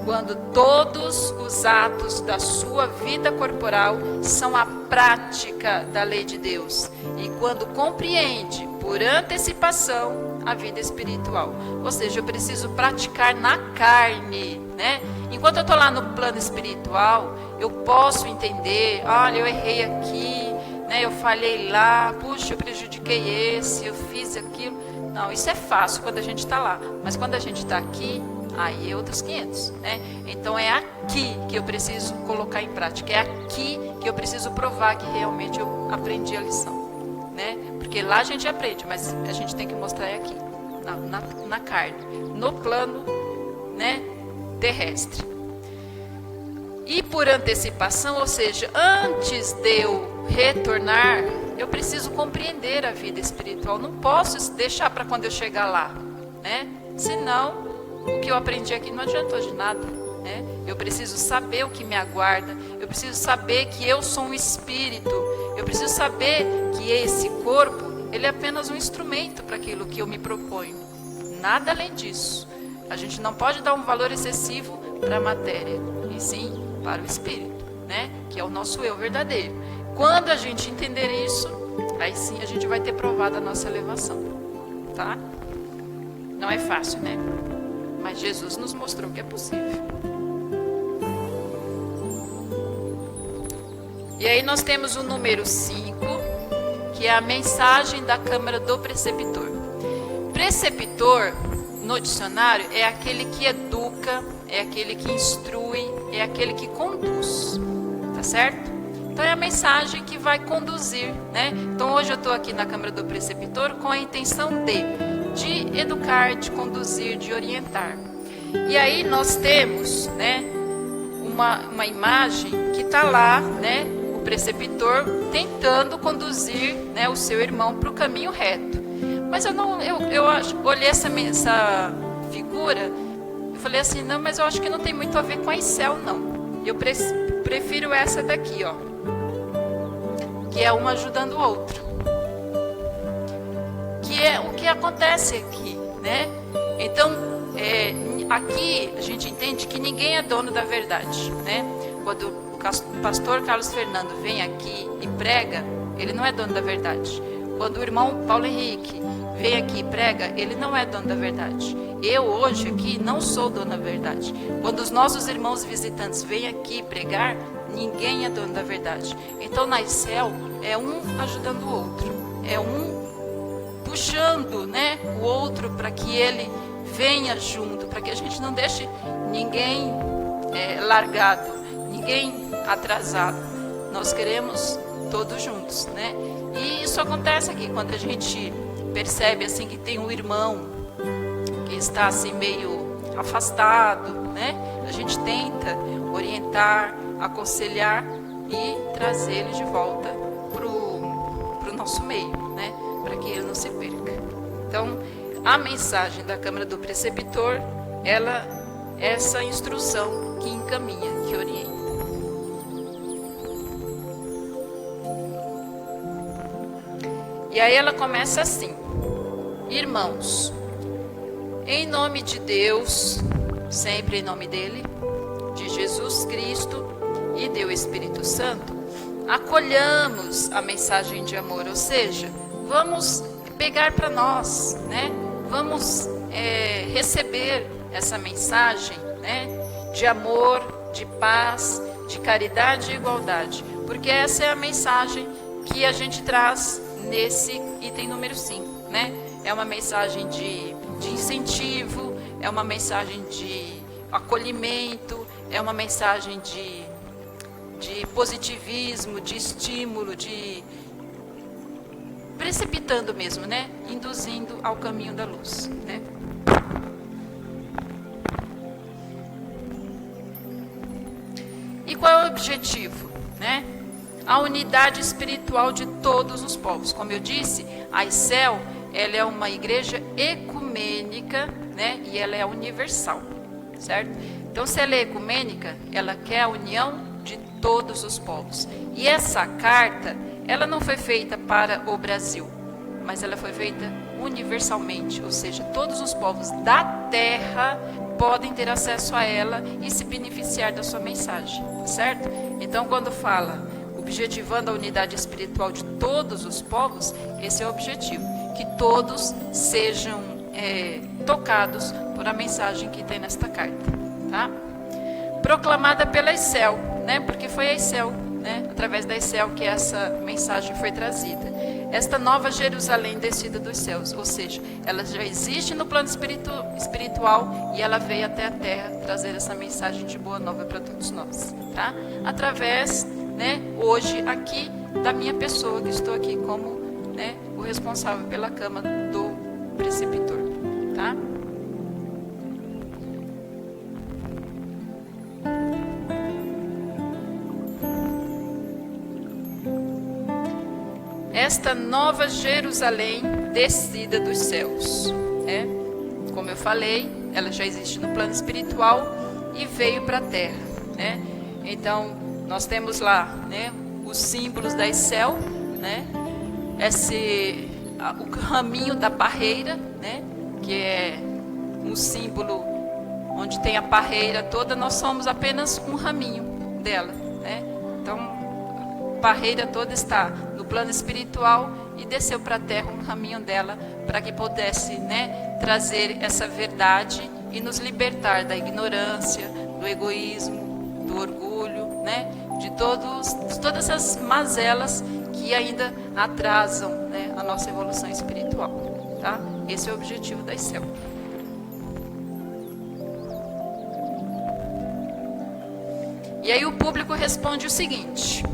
Speaker 3: quando todos os atos da sua vida corporal são a prática da lei de Deus, e quando compreende por antecipação a vida espiritual, ou seja, eu preciso praticar na carne, né? Enquanto eu estou lá no plano espiritual, eu posso entender, olha, eu errei aqui, né? Eu falhei lá, puxa, eu prejudiquei esse, eu fiz aquilo. Não, isso é fácil quando a gente está lá, mas quando a gente está aqui, aí é outros 500, né? Então é aqui que eu preciso colocar em prática, é aqui que eu preciso provar que realmente eu aprendi a lição, né? Porque lá a gente aprende, mas a gente tem que mostrar aqui, na carne, no plano, né, terrestre. E por antecipação, ou seja, antes de eu retornar, eu preciso compreender a vida espiritual. Não posso deixar para quando eu chegar lá, né? Senão o que eu aprendi aqui não adiantou de nada, né? Eu preciso saber o que me aguarda, eu preciso saber que eu sou um espírito, eu preciso saber que esse corpo, ele é apenas um instrumento para aquilo que eu me proponho, nada além disso. A gente não pode dar um valor excessivo para a matéria, e sim para o espírito, né? Que é o nosso eu verdadeiro. Quando a gente entender isso, aí sim a gente vai ter provado a nossa elevação, tá? Não é fácil, né? Mas Jesus nos mostrou que é possível. E aí nós temos o número 5, que é a mensagem da Câmara do Preceptor. Preceptor, no dicionário, é aquele que educa, é aquele que instrui, é aquele que conduz, tá certo? Então é a mensagem que vai conduzir, né? Então hoje eu estou aqui na Câmara do Preceptor com a intenção de educar, de conduzir, de orientar. E aí nós temos, né, uma imagem que está lá, né, o preceptor tentando conduzir, né, o seu irmão para o caminho reto. Mas eu olhei essa figura, eu falei assim, não, mas eu acho que não tem muito a ver com a Isel, não. Eu prefiro essa daqui, ó, que é um ajudando o outro. Que é o que acontece aqui, né? Então, aqui a gente entende que ninguém é dono da verdade, né? Quando o pastor Carlos Fernando vem aqui e prega, ele não é dono da verdade. Quando o irmão Paulo Henrique vem aqui e prega, ele não é dono da verdade. Eu hoje aqui não sou dono da verdade. Quando os nossos irmãos visitantes vêm aqui pregar, ninguém é dono da verdade. Então na ICEL é um ajudando o outro, é um puxando, né, o outro para que ele venha junto, para que a gente não deixe ninguém largado, ninguém atrasado. Nós queremos todos juntos, né? E isso acontece aqui quando a gente percebe assim que tem um irmão que está assim meio afastado, né? A gente tenta orientar, aconselhar e trazer ele de volta pro nosso meio, né? Para que ele não se perca. Então, a mensagem da Câmara do Preceptor, ela é essa instrução que encaminha, que orienta. E aí ela começa assim: irmãos, em nome de Deus, sempre em nome dele, de Jesus Cristo e do Espírito Santo, acolhamos a mensagem de amor, ou seja, vamos pegar para nós, né? Vamos receber essa mensagem, né? De amor, de paz, de caridade e igualdade, porque essa é a mensagem que a gente traz nesse item número 5, né? É uma mensagem de incentivo, é uma mensagem de acolhimento, é uma mensagem de positivismo, de estímulo, de precipitando mesmo, né? Induzindo ao caminho da luz, né? E qual é o objetivo, né? A unidade espiritual de todos os povos. Como eu disse, a ICEL, ela é uma igreja ecumênica, né? E ela é universal, certo? Então, se ela é ecumênica, ela quer a união de todos os povos. E essa carta, ela não foi feita para o Brasil, mas ela foi feita universalmente, ou seja, todos os povos da terra podem ter acesso a ela e se beneficiar da sua mensagem, certo? Então, quando fala objetivando a unidade espiritual de todos os povos, esse é o objetivo, que todos sejam tocados por a mensagem que tem nesta carta, tá? Proclamada pela ICEL, né? Porque foi a ICEL, né? Através da ICEL que essa mensagem foi trazida. Esta nova Jerusalém descida dos céus, ou seja, ela já existe no plano espiritual e ela veio até a terra trazer essa mensagem de boa nova para todos nós, tá? Através, né, hoje aqui da minha pessoa, que estou aqui como, né, o responsável pela Câmara do Preceptor, tá? Esta nova Jerusalém descida dos céus, né? Como eu falei, ela já existe no plano espiritual e veio para a terra, né? Então, nós temos lá, né, os símbolos da ICEL, né? O raminho da parreira, né? Que é um símbolo onde tem a parreira toda, nós somos apenas um raminho dela, né? Então, a parreira toda está no plano espiritual e desceu para a terra um raminho dela para que pudesse, né, trazer essa verdade e nos libertar da ignorância, do egoísmo, do orgulho, né, de todas essas mazelas que ainda atrasam, né, a nossa evolução espiritual, tá? Esse é o objetivo da ICEL. E aí o público responde o seguinte: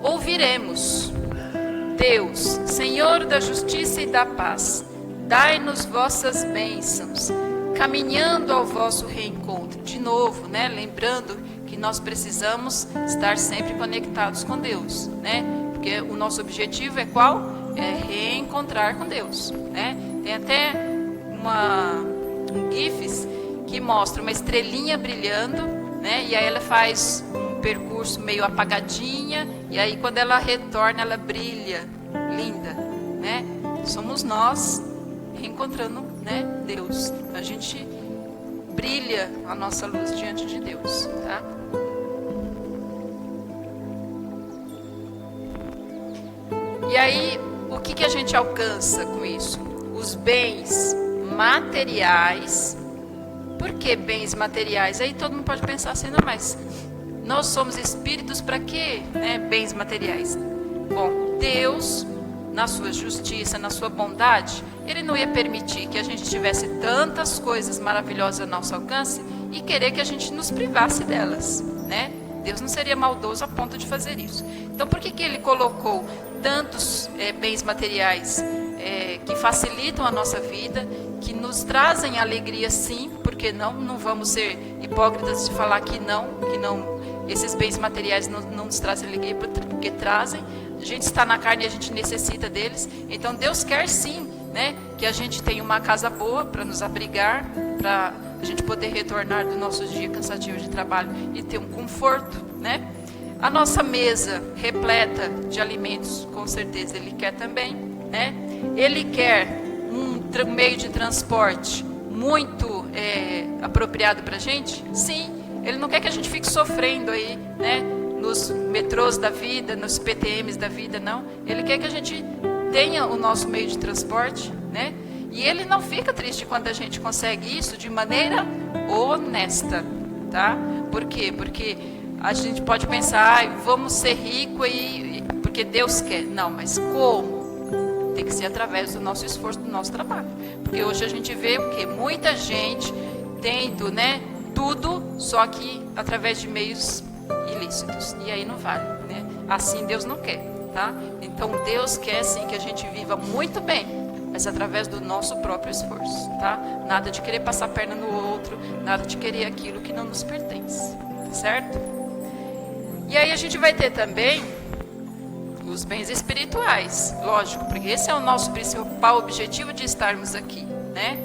Speaker 3: ouviremos. Deus, Senhor da justiça e da paz, dai-nos vossas bênçãos, caminhando ao vosso reencontro. De novo, né? Lembrando que nós precisamos estar sempre conectados com Deus, né? Porque o nosso objetivo é qual? É reencontrar com Deus, né? Tem até um GIFs que mostra uma estrelinha brilhando, né? E aí ela faz um percurso meio apagadinha, e aí quando ela retorna, ela brilha, linda, né? Somos nós reencontrando, né, Deus. A gente brilha a nossa luz diante de Deus, tá? E aí, o que a gente alcança com isso? Os bens materiais. Por que bens materiais? Aí todo mundo pode pensar assim, não, mas nós somos espíritos para quê, né? Bens materiais. Bom, Deus, na sua justiça, na sua bondade, Ele não ia permitir que a gente tivesse tantas coisas maravilhosas ao nosso alcance e querer que a gente nos privasse delas, né? Deus não seria maldoso a ponto de fazer isso. Então, por que Ele colocou tantos bens materiais que facilitam a nossa vida, que nos trazem alegria, sim, porque não vamos ser hipócritas de falar que não, esses bens materiais não nos trazem alegria, porque trazem. A gente está na carne e a gente necessita deles. Então Deus quer sim, né, que a gente tenha uma casa boa para nos abrigar, para a gente poder retornar do nosso dia cansativo de trabalho e ter um conforto, né? A nossa mesa repleta de alimentos, com certeza Ele quer também, né? Ele quer um meio de transporte muito apropriado para a gente? Sim. Ele não quer que a gente fique sofrendo aí, né? Nos metrôs da vida, nos PTMs da vida, não. Ele quer que a gente tenha o nosso meio de transporte, né? E Ele não fica triste quando a gente consegue isso de maneira honesta, tá? Por quê? Porque a gente pode pensar, vamos ser ricos porque Deus quer. Não, mas como? Tem que ser através do nosso esforço, do nosso trabalho. Porque hoje a gente vê o quê? Muita gente tendo, né, tudo, só que através de meios ilícitos. E aí não vale, né? Assim Deus não quer, tá? Então Deus quer sim que a gente viva muito bem, mas através do nosso próprio esforço, tá? Nada de querer passar a perna no outro, nada de querer aquilo que não nos pertence, tá certo? E aí a gente vai ter também os bens espirituais, lógico, porque esse é o nosso principal objetivo de estarmos aqui, né?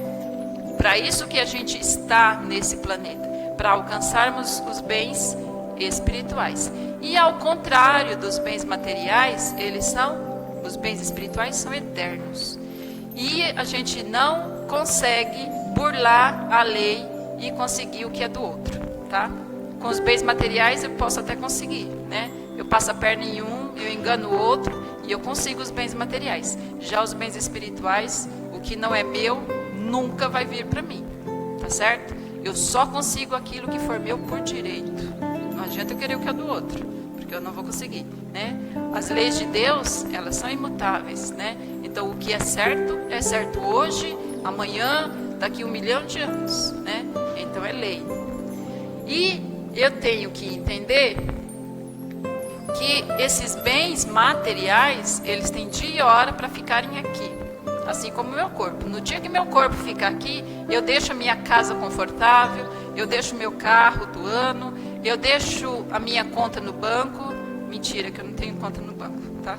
Speaker 3: Para isso que a gente está nesse planeta, para alcançarmos os bens espirituais. E ao contrário dos bens materiais, os bens espirituais são eternos. E a gente não consegue burlar a lei e conseguir o que é do outro, tá? Com os bens materiais eu posso até conseguir, né? Eu passo a perna em um, eu engano o outro e eu consigo os bens materiais. Já os bens espirituais, o que não é meu, nunca vai vir para mim, tá certo? Eu só consigo aquilo que for meu por direito. Não adianta eu querer o que é do outro, porque eu não vou conseguir, né? As leis de Deus, elas são imutáveis, né? Então o que é certo hoje, amanhã, daqui 1 milhão de anos, né? Então é lei. E eu tenho que entender que esses bens materiais, eles têm dia e hora para ficarem aqui, assim como o meu corpo. No dia que meu corpo ficar aqui, eu deixo a minha casa confortável, eu deixo o meu carro do ano, eu deixo a minha conta no banco. Mentira, que eu não tenho conta no banco, tá?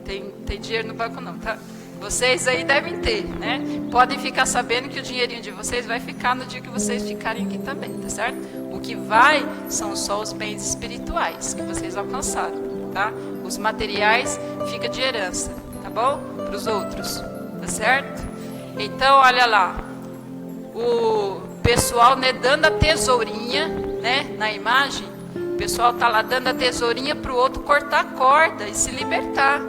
Speaker 3: Tem dinheiro no banco não, tá? Vocês aí devem ter, né? Podem ficar sabendo que o dinheirinho de vocês vai ficar no dia que vocês ficarem aqui também, tá certo? O que vai são só os bens espirituais que vocês alcançaram, tá? Os materiais fica de herança, tá bom? Para os outros, tá certo? Então, olha lá, o pessoal, né, dando a tesourinha, né, na imagem, o pessoal tá lá dando a tesourinha para o outro cortar a corda e se libertar.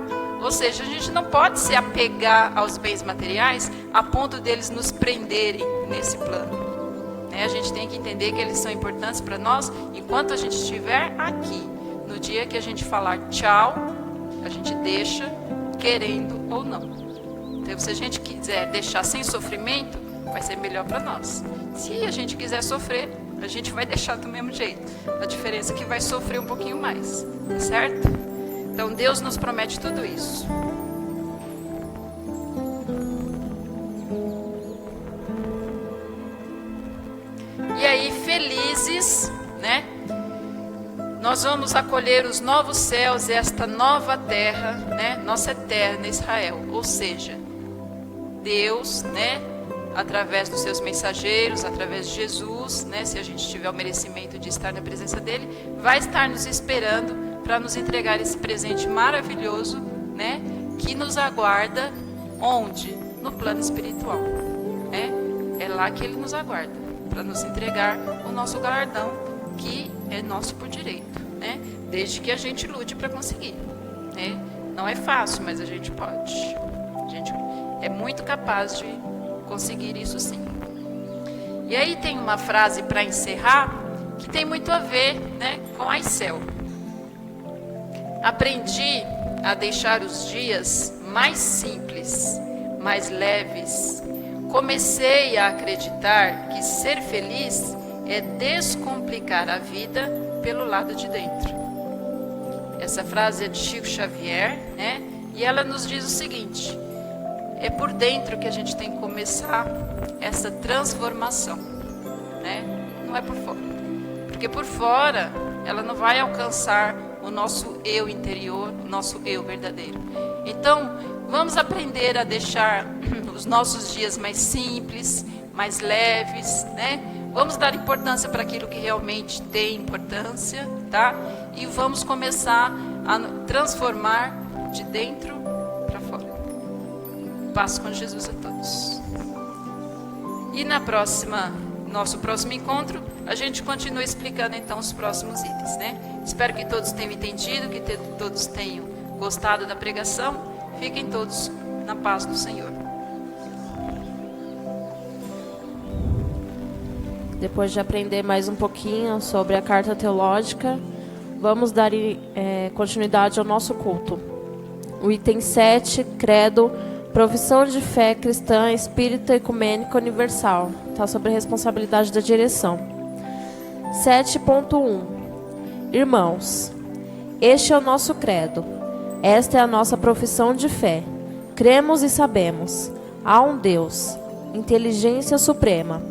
Speaker 3: Ou seja, a gente não pode se apegar aos bens materiais a ponto deles nos prenderem nesse plano, né? A gente tem que entender que eles são importantes para nós enquanto a gente estiver aqui. No dia que a gente falar tchau, a gente deixa, querendo ou não. Então, se a gente quiser deixar sem sofrimento, vai ser melhor para nós. Se a gente quiser sofrer, a gente vai deixar do mesmo jeito. A diferença é que vai sofrer um pouquinho mais, tá certo? Então Deus nos promete tudo isso. E aí, felizes, né? Nós vamos acolher os novos céus e esta nova terra, né? Nossa eterna Israel. Ou seja, Deus, né? Através dos seus mensageiros, através de Jesus, né? Se a gente tiver o merecimento de estar na presença dele, vai estar nos esperando para nos entregar esse presente maravilhoso, né? Que nos aguarda onde? No plano espiritual, né? É lá que ele nos aguarda, para nos entregar o nosso galardão, que é nosso por direito, né? Desde que a gente lute para conseguir, né? Não é fácil, mas a gente pode. A gente é muito capaz de conseguir isso sim. E aí tem uma frase para encerrar que tem muito a ver, né, com a Aicel. Aprendi a deixar os dias mais simples, mais leves. Comecei a acreditar que ser feliz é descomplicar a vida pelo lado de dentro. Essa frase é de Chico Xavier, né? E ela nos diz o seguinte: é por dentro que a gente tem que começar essa transformação, né? Não é por fora. Porque por fora ela não vai alcançar o nosso eu interior, o nosso eu verdadeiro. Então, vamos aprender a deixar os nossos dias mais simples, mais leves, né? Vamos dar importância para aquilo que realmente tem importância, tá? E vamos começar a transformar de dentro para fora. Paz com Jesus a todos. E nosso próximo encontro, a gente continua explicando então os próximos itens, né? Espero que todos tenham entendido, que todos tenham gostado da pregação. Fiquem todos na paz do Senhor.
Speaker 1: Depois de aprender mais um pouquinho sobre a carta teológica, vamos dar continuidade ao nosso culto. O item 7, credo, profissão de fé cristã, espírita ecumênica universal. Está sob a responsabilidade da direção. 7.1. Irmãos, este é o nosso credo. Esta é a nossa profissão de fé. Cremos e sabemos. Há um Deus, inteligência suprema,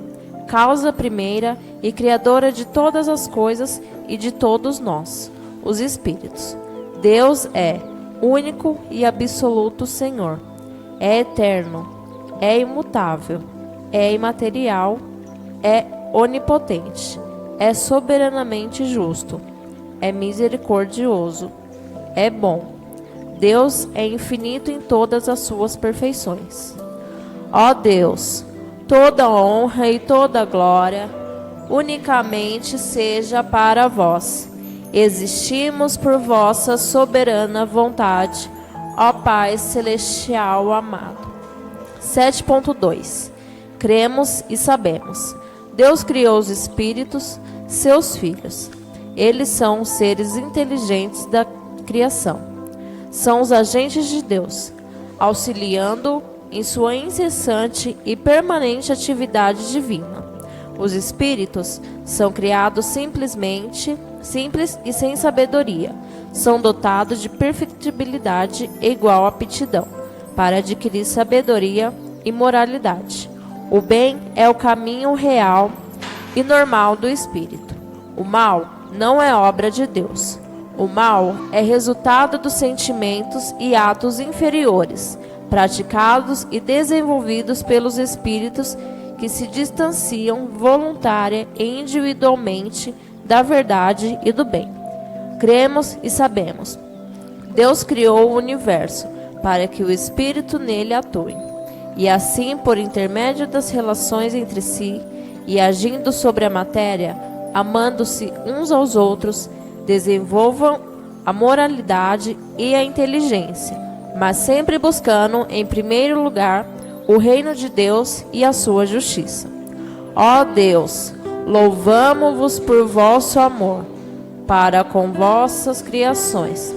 Speaker 1: causa primeira e criadora de todas as coisas e de todos nós, os espíritos. Deus é único e absoluto Senhor. É eterno, é imutável, é imaterial, é onipotente, é soberanamente justo, é misericordioso, é bom. Deus é infinito em todas as suas perfeições. Ó Deus, toda honra e toda glória unicamente seja para vós. Existimos por vossa soberana vontade, ó Pai celestial amado. 7.2. Cremos e sabemos. Deus criou os espíritos, seus filhos. Eles são os seres inteligentes da criação. São os agentes de Deus, auxiliando em sua incessante e permanente atividade divina. Os espíritos são criados simples e sem sabedoria. São dotados de perfectibilidade e igual aptidão para adquirir sabedoria e moralidade. O bem é o caminho real e normal do espírito. O mal não é obra de Deus. O mal é resultado dos sentimentos e atos inferiores, praticados e desenvolvidos pelos espíritos que se distanciam voluntária e individualmente da verdade e do bem. Cremos e sabemos. Deus criou o universo para que o espírito nele atue, e assim, por intermédio das relações entre si e agindo sobre a matéria, amando-se uns aos outros, desenvolvam a moralidade e a inteligência, mas sempre buscando, em primeiro lugar, o reino de Deus e a sua justiça. Ó Deus, louvamo-vos por vosso amor para com vossas criações.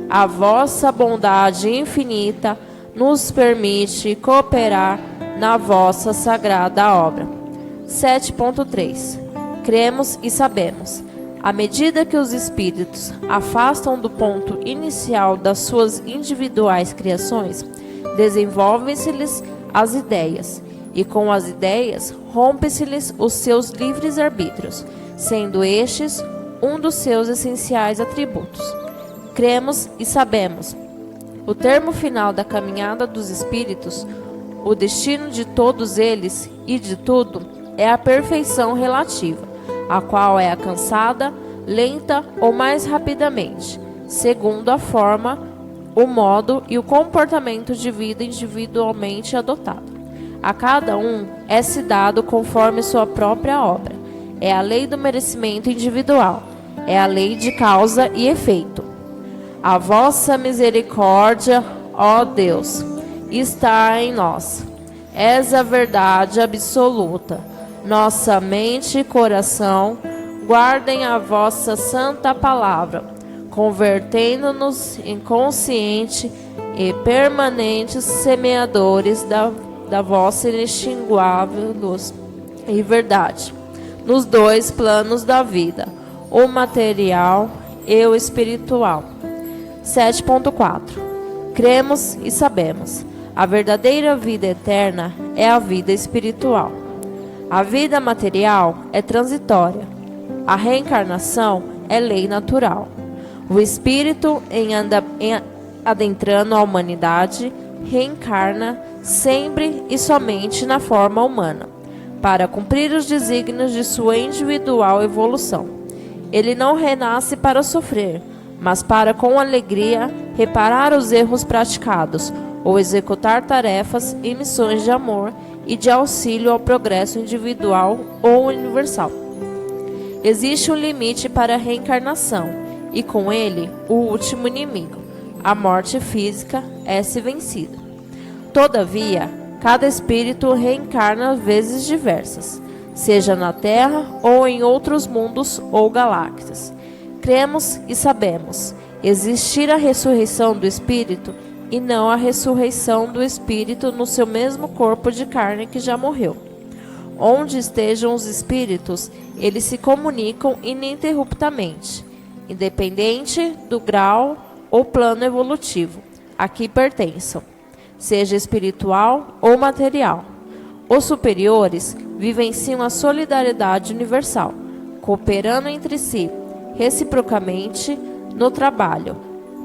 Speaker 1: A vossa bondade infinita nos permite cooperar na vossa sagrada obra. 7.3. Cremos e sabemos. À medida que os espíritos afastam do ponto inicial das suas individuais criações, desenvolvem-se-lhes as ideias, e com as ideias rompe-se-lhes os seus livres arbítrios, sendo estes um dos seus essenciais atributos. Cremos e sabemos. O termo final da caminhada dos espíritos, o destino de todos eles e de tudo, é a perfeição relativa, a qual é alcançada lenta ou mais rapidamente, segundo a forma, o modo e o comportamento de vida individualmente adotado. A cada um é-se dado conforme sua própria obra. É a lei do merecimento individual, é a lei de causa e efeito. A vossa misericórdia, ó Deus, está em nós. És a verdade absoluta. Nossa mente e coração guardem a vossa santa palavra, convertendo-nos em consciente e permanentes semeadores da vossa inextinguável luz e verdade, nos dois planos da vida, o material e o espiritual. 7.4 Cremos e sabemos. A verdadeira vida eterna é a vida espiritual. A vida material é transitória. A reencarnação é lei natural. O espírito, adentrando a humanidade, reencarna sempre e somente na forma humana, para cumprir os desígnios de sua individual evolução. Ele não renasce para sofrer, mas para, com alegria, reparar os erros praticados, ou executar tarefas e missões de amor e de auxílio ao progresso individual ou universal. Existe um limite para a reencarnação, e com ele, o último inimigo, a morte física, é-se vencida. Todavia, cada espírito reencarna vezes diversas, seja na Terra ou em outros mundos ou galáxias. Cremos e sabemos existir a ressurreição do espírito e não a ressurreição do espírito no seu mesmo corpo de carne que já morreu. Onde estejam os espíritos, eles se comunicam ininterruptamente, independente do grau ou plano evolutivo a que pertençam, seja espiritual ou material. Os superiores vivenciam a solidariedade universal, cooperando entre si, reciprocamente, no trabalho,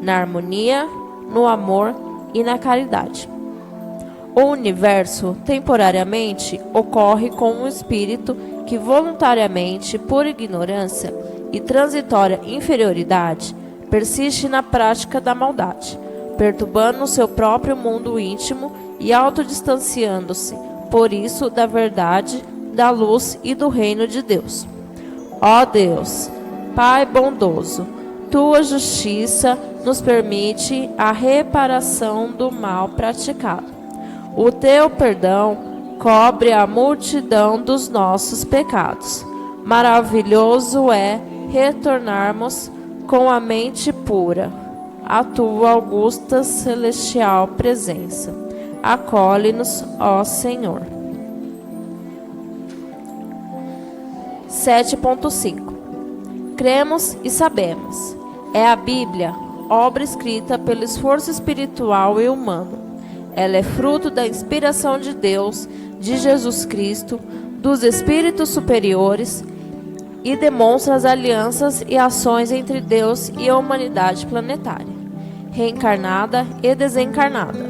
Speaker 1: na harmonia, no amor e na caridade. O universo, temporariamente, ocorre com um espírito que voluntariamente, por ignorância e transitória inferioridade, persiste na prática da maldade, perturbando o seu próprio mundo íntimo e autodistanciando-se, por isso, da verdade, da luz e do reino de Deus. Ó Deus, Pai bondoso, tua justiça nos permite a reparação do mal praticado. O teu perdão cobre a multidão dos nossos pecados. Maravilhoso é retornarmos com a mente pura à tua augusta celestial presença. Acolhe-nos, ó Senhor. 7.5 Cremos e sabemos. É a Bíblia, obra escrita pelo esforço espiritual e humano. Ela é fruto da inspiração de Deus, de Jesus Cristo, dos espíritos superiores e demonstra as alianças e ações entre Deus e a humanidade planetária, reencarnada e desencarnada.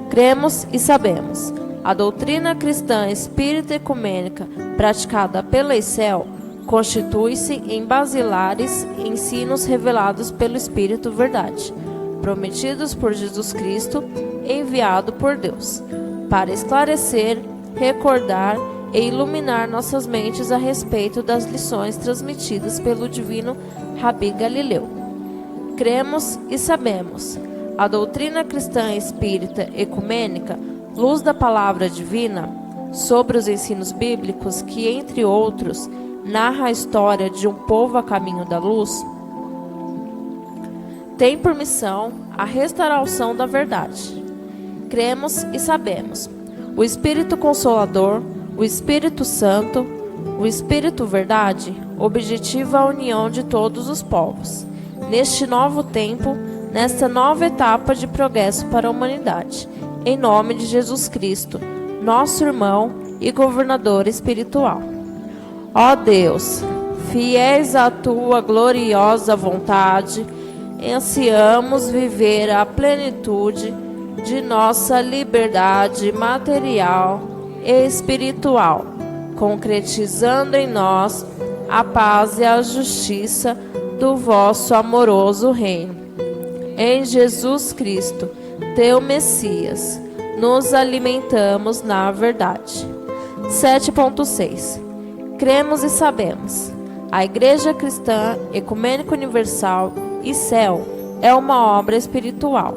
Speaker 1: Cremos e sabemos. A doutrina cristã espírita ecumênica praticada pela ICEL constitui-se em basilares ensinos revelados pelo Espírito Verdade, prometidos por Jesus Cristo, enviado por Deus, para esclarecer, recordar e iluminar nossas mentes a respeito das lições transmitidas pelo divino Rabi Galileu. Cremos e sabemos. A doutrina cristã espírita ecumênica, luz da palavra divina, sobre os ensinos bíblicos que, entre outros, narra a história de um povo a caminho da luz, tem por missão a restauração da verdade. Cremos e sabemos. O Espírito Consolador, o Espírito Santo, o Espírito Verdade, objetiva a união de todos os povos, neste novo tempo, nesta nova etapa de progresso para a humanidade, em nome de Jesus Cristo, nosso irmão e governador espiritual. Ó Deus, fiéis à tua gloriosa vontade, ansiamos viver a plenitude de nossa liberdade material e espiritual, concretizando em nós a paz e a justiça do vosso amoroso reino. Em Jesus Cristo, teu Messias, nos alimentamos na verdade. 7.6 Cremos e sabemos. A Igreja Cristã Ecumênica Universal, ICEL, é uma obra espiritual,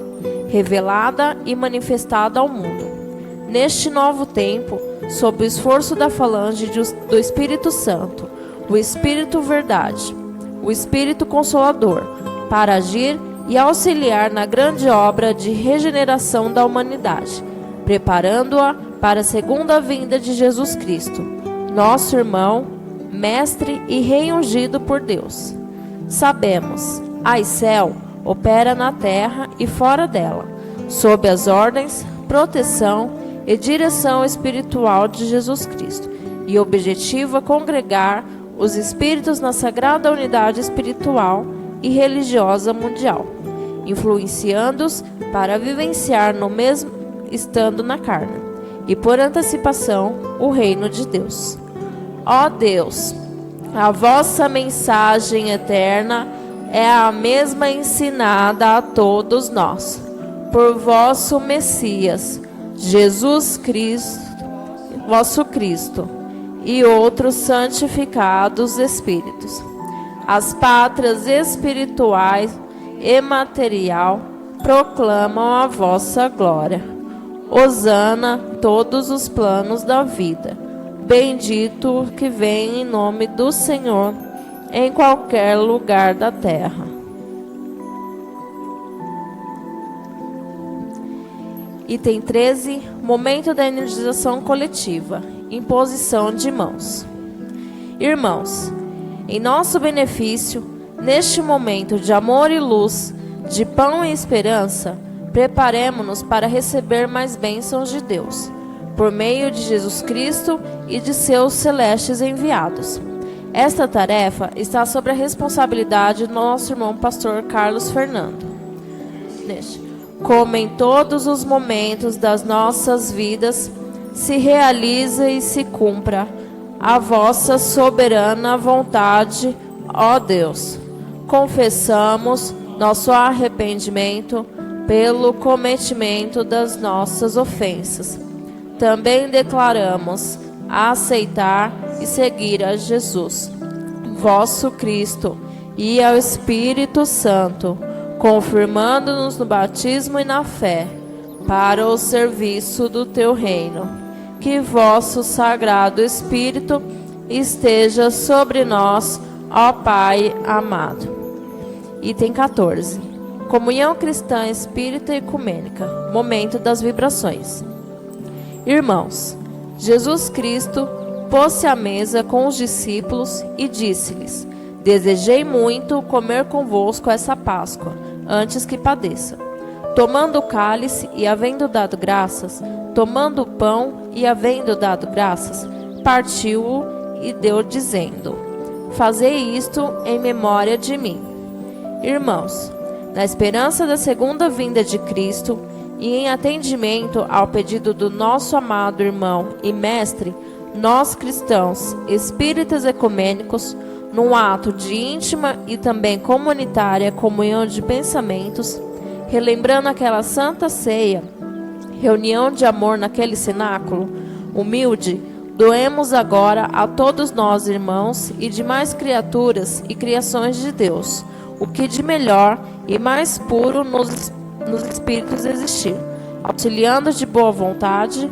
Speaker 1: revelada e manifestada ao mundo. neste novo tempo, sob o esforço da falange do Espírito Santo, o Espírito Verdade, o Espírito Consolador, para agir e auxiliar na grande obra de regeneração da humanidade, preparando-a para a segunda vinda de Jesus Cristo, nosso irmão, mestre e rei ungido por Deus. Sabemos, Aicel opera na terra e fora dela, sob as ordens, proteção e direção espiritual de Jesus Cristo, e objetiva congregar os espíritos na sagrada unidade espiritual e religiosa mundial, influenciando-os para vivenciar no mesmo estando na carne, e por antecipação o reino de Deus. Ó Deus, a vossa mensagem eterna é a mesma ensinada a todos nós, por vosso Messias, Jesus Cristo, vosso Cristo, e outros santificados espíritos. As pátrias espirituais e material proclamam a vossa glória. Hosana todos os planos da vida. Bendito o que vem em nome do Senhor em qualquer lugar da terra. Item 13. Momento da energização coletiva. Imposição de mãos. Irmãos, em nosso benefício, neste momento de amor e luz, de pão e esperança, preparemo-nos para receber mais bênçãos de Deus, por meio de Jesus Cristo e de seus celestes enviados. Esta tarefa está sob a responsabilidade do nosso irmão pastor Carlos Fernando. Como em todos os momentos das nossas vidas, se realiza e se cumpra a vossa soberana vontade, ó Deus. Confessamos nosso arrependimento pelo cometimento das nossas ofensas. Também declaramos aceitar e seguir a Jesus, vosso Cristo, e ao Espírito Santo, confirmando-nos no batismo e na fé, para o serviço do teu reino. Que vosso Sagrado Espírito esteja sobre nós, ó Pai amado. Item 14. Comunhão cristã espírita e ecumênica. Momento das vibrações. Irmãos, Jesus Cristo pôs-se à mesa com os discípulos e disse-lhes: Desejei muito comer convosco essa Páscoa, antes que padeça. Tomando o cálice e havendo dado graças, tomando o pão e havendo dado graças, partiu-o e deu, dizendo: Fazei isto em memória de mim. Irmãos, na esperança da segunda vinda de Cristo e em atendimento ao pedido do nosso amado irmão e mestre, nós cristãos, espíritas ecumênicos, num ato de íntima e também comunitária comunhão de pensamentos, relembrando aquela santa ceia, reunião de amor naquele cenáculo humilde, doemos agora a todos nós, irmãos, e demais criaturas e criações de Deus, o que de melhor e mais puro nos espíritos existir, auxiliando de boa vontade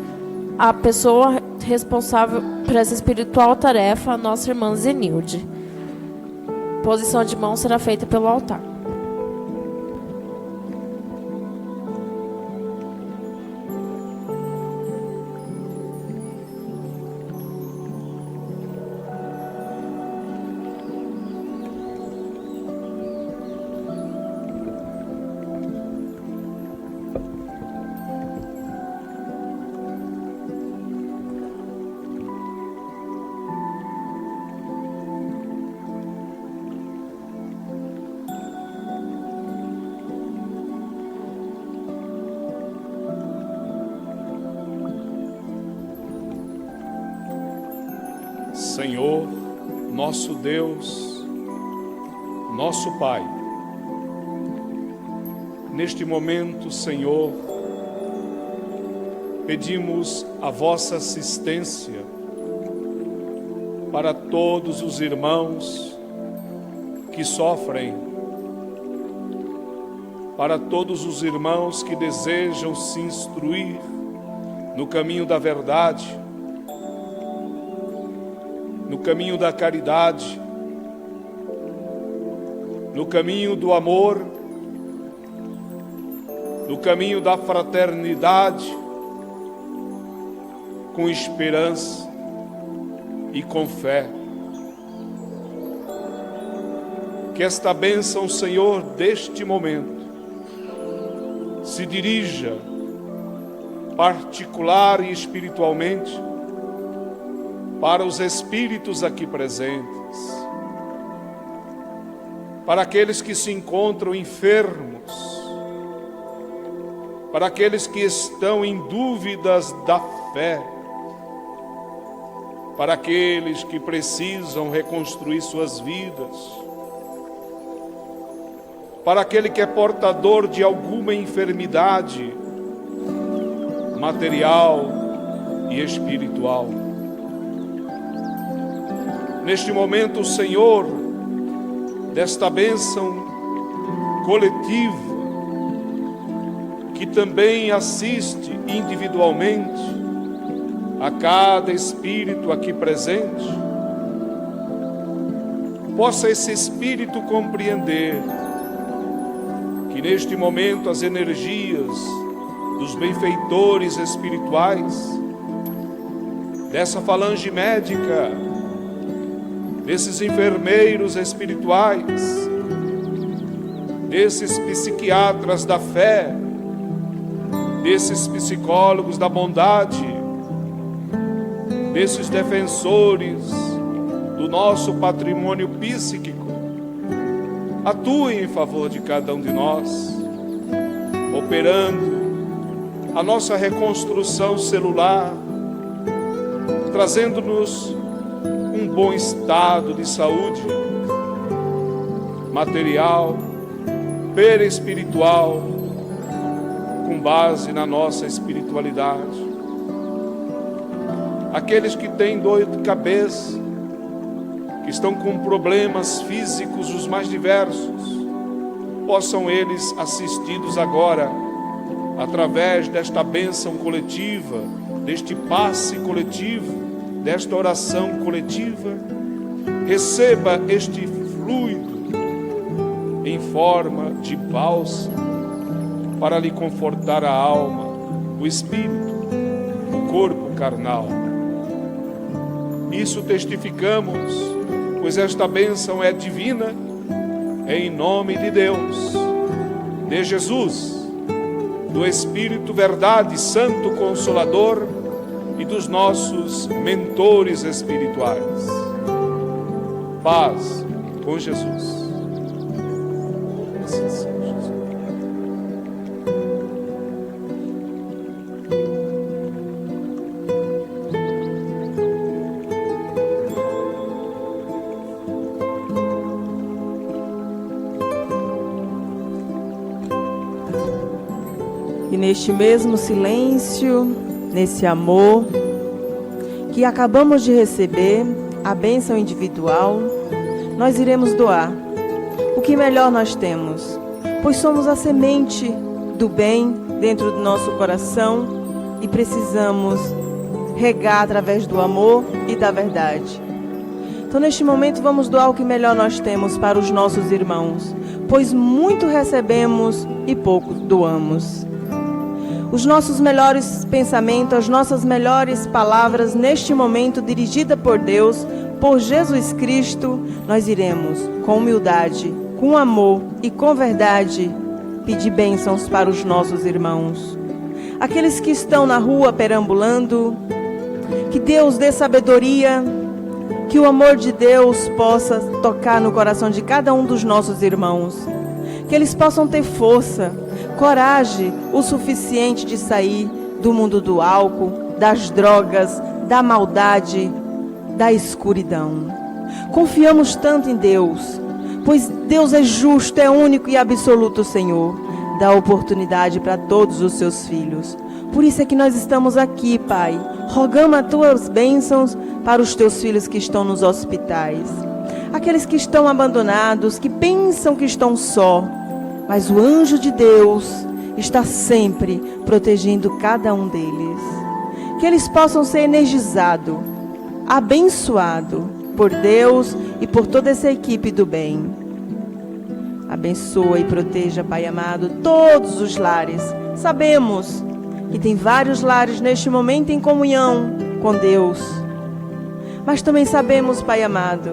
Speaker 1: a pessoa responsável por essa espiritual tarefa, nossa irmã Zenilde. Posição de mão será feita pelo altar.
Speaker 4: Senhor, nosso Deus, nosso Pai, neste momento, Senhor, pedimos a vossa assistência para todos os irmãos que sofrem, para todos os irmãos que desejam se instruir no caminho da verdade, no caminho da caridade, no caminho do amor, no caminho da fraternidade, com esperança e com fé. Que esta bênção, Senhor, deste momento, se dirija particular e espiritualmente para os espíritos aqui presentes, para aqueles que se encontram enfermos, para aqueles que estão em dúvidas da fé, para aqueles que precisam reconstruir suas vidas, para aquele que é portador de alguma enfermidade material e espiritual. Neste momento, o Senhor, desta bênção coletiva, que também assiste individualmente a cada espírito aqui presente, possa esse espírito compreender que neste momento as energias dos benfeitores espirituais, dessa falange médica, desses enfermeiros espirituais, desses psiquiatras da fé, desses psicólogos da bondade, desses defensores do nosso patrimônio psíquico, atuem em favor de cada um de nós, operando a nossa reconstrução celular, trazendo-nos um bom estado de saúde material, perispiritual, com base na nossa espiritualidade. Aqueles que têm dor de cabeça, que estão com problemas físicos os mais diversos, possam eles, assistidos agora, através desta bênção coletiva, deste passe coletivo, desta oração coletiva, receba este fluido em forma de bálsamo para lhe confortar a alma, o espírito, o corpo carnal. Isso testificamos, pois esta bênção é divina, em nome de Deus, de Jesus, do Espírito Verdade, Santo Consolador e dos nossos mentores espirituais. Paz com Jesus. Assim seja, Jesus.
Speaker 5: E neste mesmo silêncio, nesse amor que acabamos de receber, a bênção individual, nós iremos doar o que melhor nós temos, pois somos a semente do bem dentro do nosso coração e precisamos regar através do amor e da verdade. Então, neste momento, vamos doar o que melhor nós temos para os nossos irmãos, pois muito recebemos e pouco doamos. Os nossos melhores pensamentos, as nossas melhores palavras, neste momento, dirigida por Deus, por Jesus Cristo, nós iremos, com humildade, com amor e com verdade, pedir bênçãos para os nossos irmãos. Aqueles que estão na rua perambulando, que Deus dê sabedoria, que o amor de Deus possa tocar no coração de cada um dos nossos irmãos, que eles possam ter força, coragem o suficiente de sair do mundo do álcool, das drogas, da maldade, da escuridão. Confiamos tanto em Deus, pois Deus é justo, é único e absoluto, Senhor. Dá oportunidade para todos os seus filhos. Por isso é que nós estamos aqui, Pai. Rogamos as tuas bênçãos para os teus filhos que estão nos hospitais. Aqueles que estão abandonados, que pensam que estão só. Mas o anjo de Deus está sempre protegendo cada um deles. que eles possam ser energizados, abençoados por Deus e por toda essa equipe do bem. Abençoa e proteja, Pai amado, todos os lares. Sabemos que tem vários lares neste momento em comunhão com Deus. Mas também sabemos, Pai amado,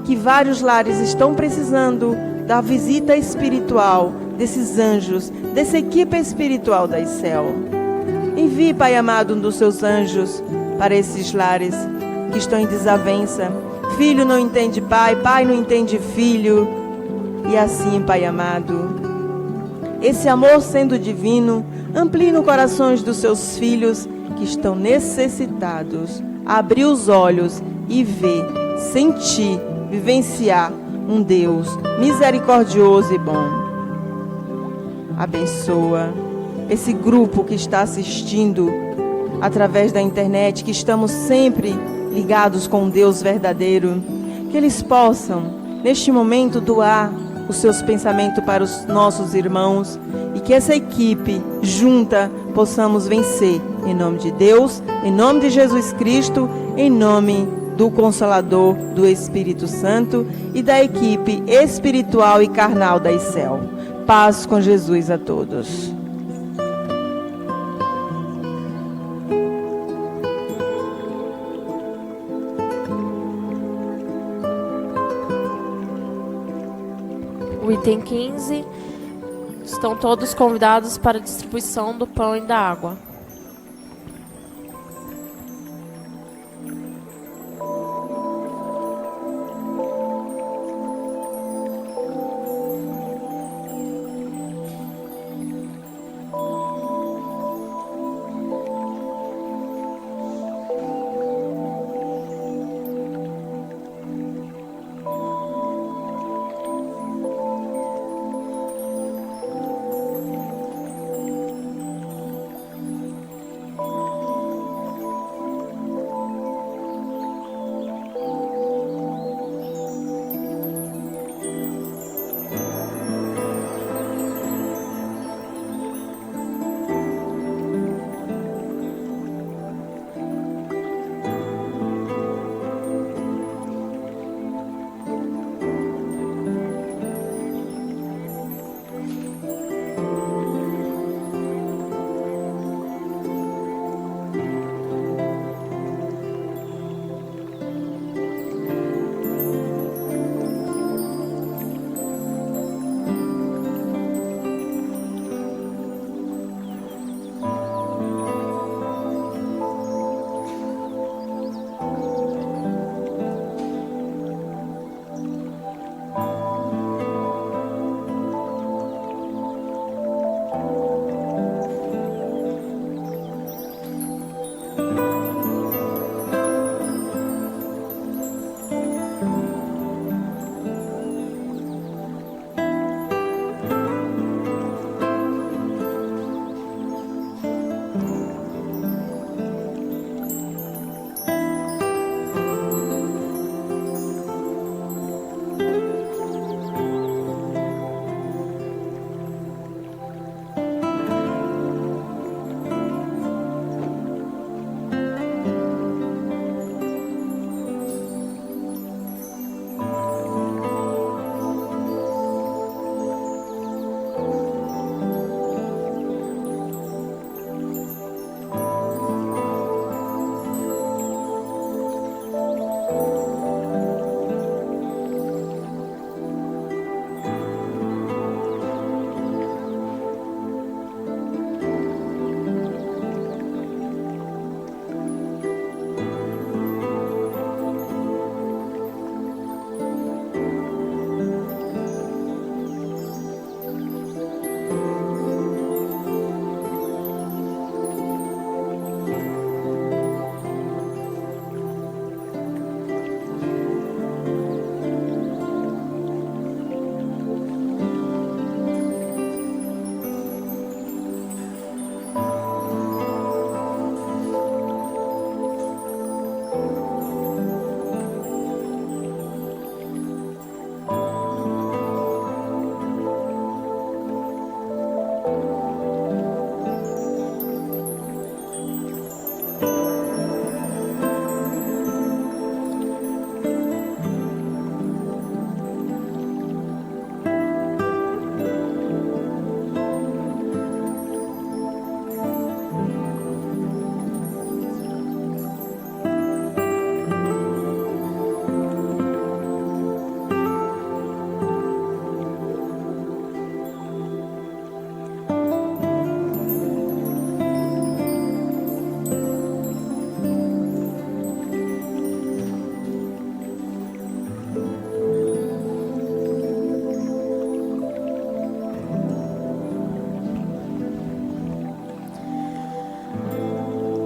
Speaker 5: que vários lares estão precisando da visita espiritual desses anjos, dessa equipe espiritual da céu. Envie, Pai amado, um dos seus anjos para esses lares que estão em desavença. Filho não entende pai, pai não entende filho. E assim, Pai amado, esse amor sendo divino, amplie no corações dos seus filhos que estão necessitados. Abrir os olhos e ver, sentir, vivenciar um Deus misericordioso e bom. Abençoa esse grupo que está assistindo através da internet, que estamos sempre ligados com um Deus verdadeiro, que eles possam, neste momento, doar os seus pensamentos para os nossos irmãos e que essa equipe junta possamos vencer. Em nome de Deus, em nome de Jesus Cristo, em nome do Consolador, do Espírito Santo e da equipe espiritual e carnal da ICEL. Paz com Jesus a todos.
Speaker 1: O item 15, estão todos convidados para a distribuição do pão e da água.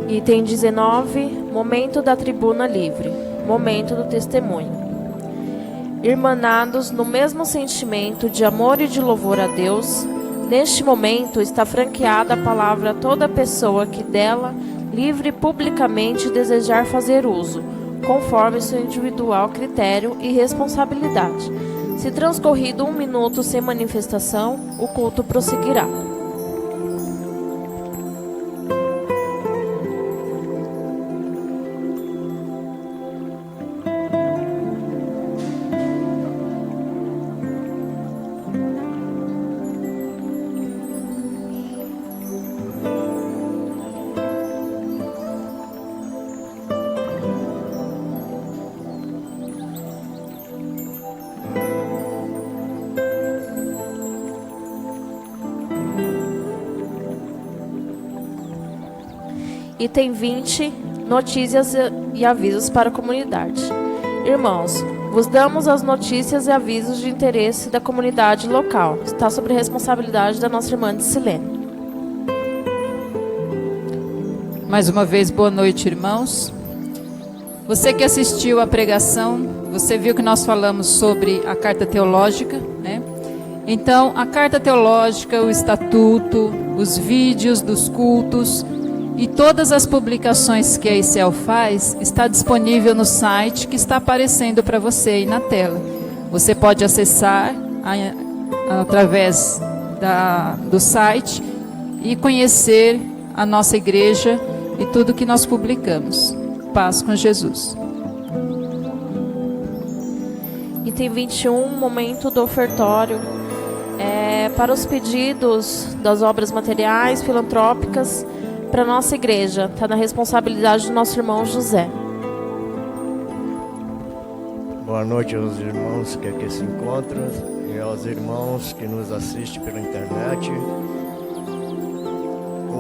Speaker 1: Item 19, momento da tribuna livre, momento do testemunho. Irmanados no mesmo sentimento de amor e de louvor a Deus, neste momento está franqueada a palavra a toda pessoa que dela, livre publicamente, desejar fazer uso, conforme seu individual critério e responsabilidade. Se transcorrido 1 minuto sem manifestação, o culto prosseguirá. Item 20, notícias e avisos para a comunidade. Irmãos, vos damos as notícias e avisos de interesse da comunidade local. Está sob a responsabilidade da nossa irmã Dicilene.
Speaker 3: Mais uma vez, boa noite, irmãos. Você que assistiu à pregação, você viu que nós falamos sobre a carta teológica, né? Então, a carta teológica, o estatuto, os vídeos dos cultos e todas as publicações que a ICEL faz está disponível no site que está aparecendo para você aí na tela. Você pode acessar através do site e conhecer a nossa igreja e tudo que nós publicamos. Paz com Jesus.
Speaker 1: Item 21, momento do ofertório. Para os pedidos das obras materiais, filantrópicas, para a nossa igreja, está na responsabilidade do nosso irmão José.
Speaker 6: Boa noite aos irmãos que aqui se encontram e aos irmãos que nos assistem pela internet.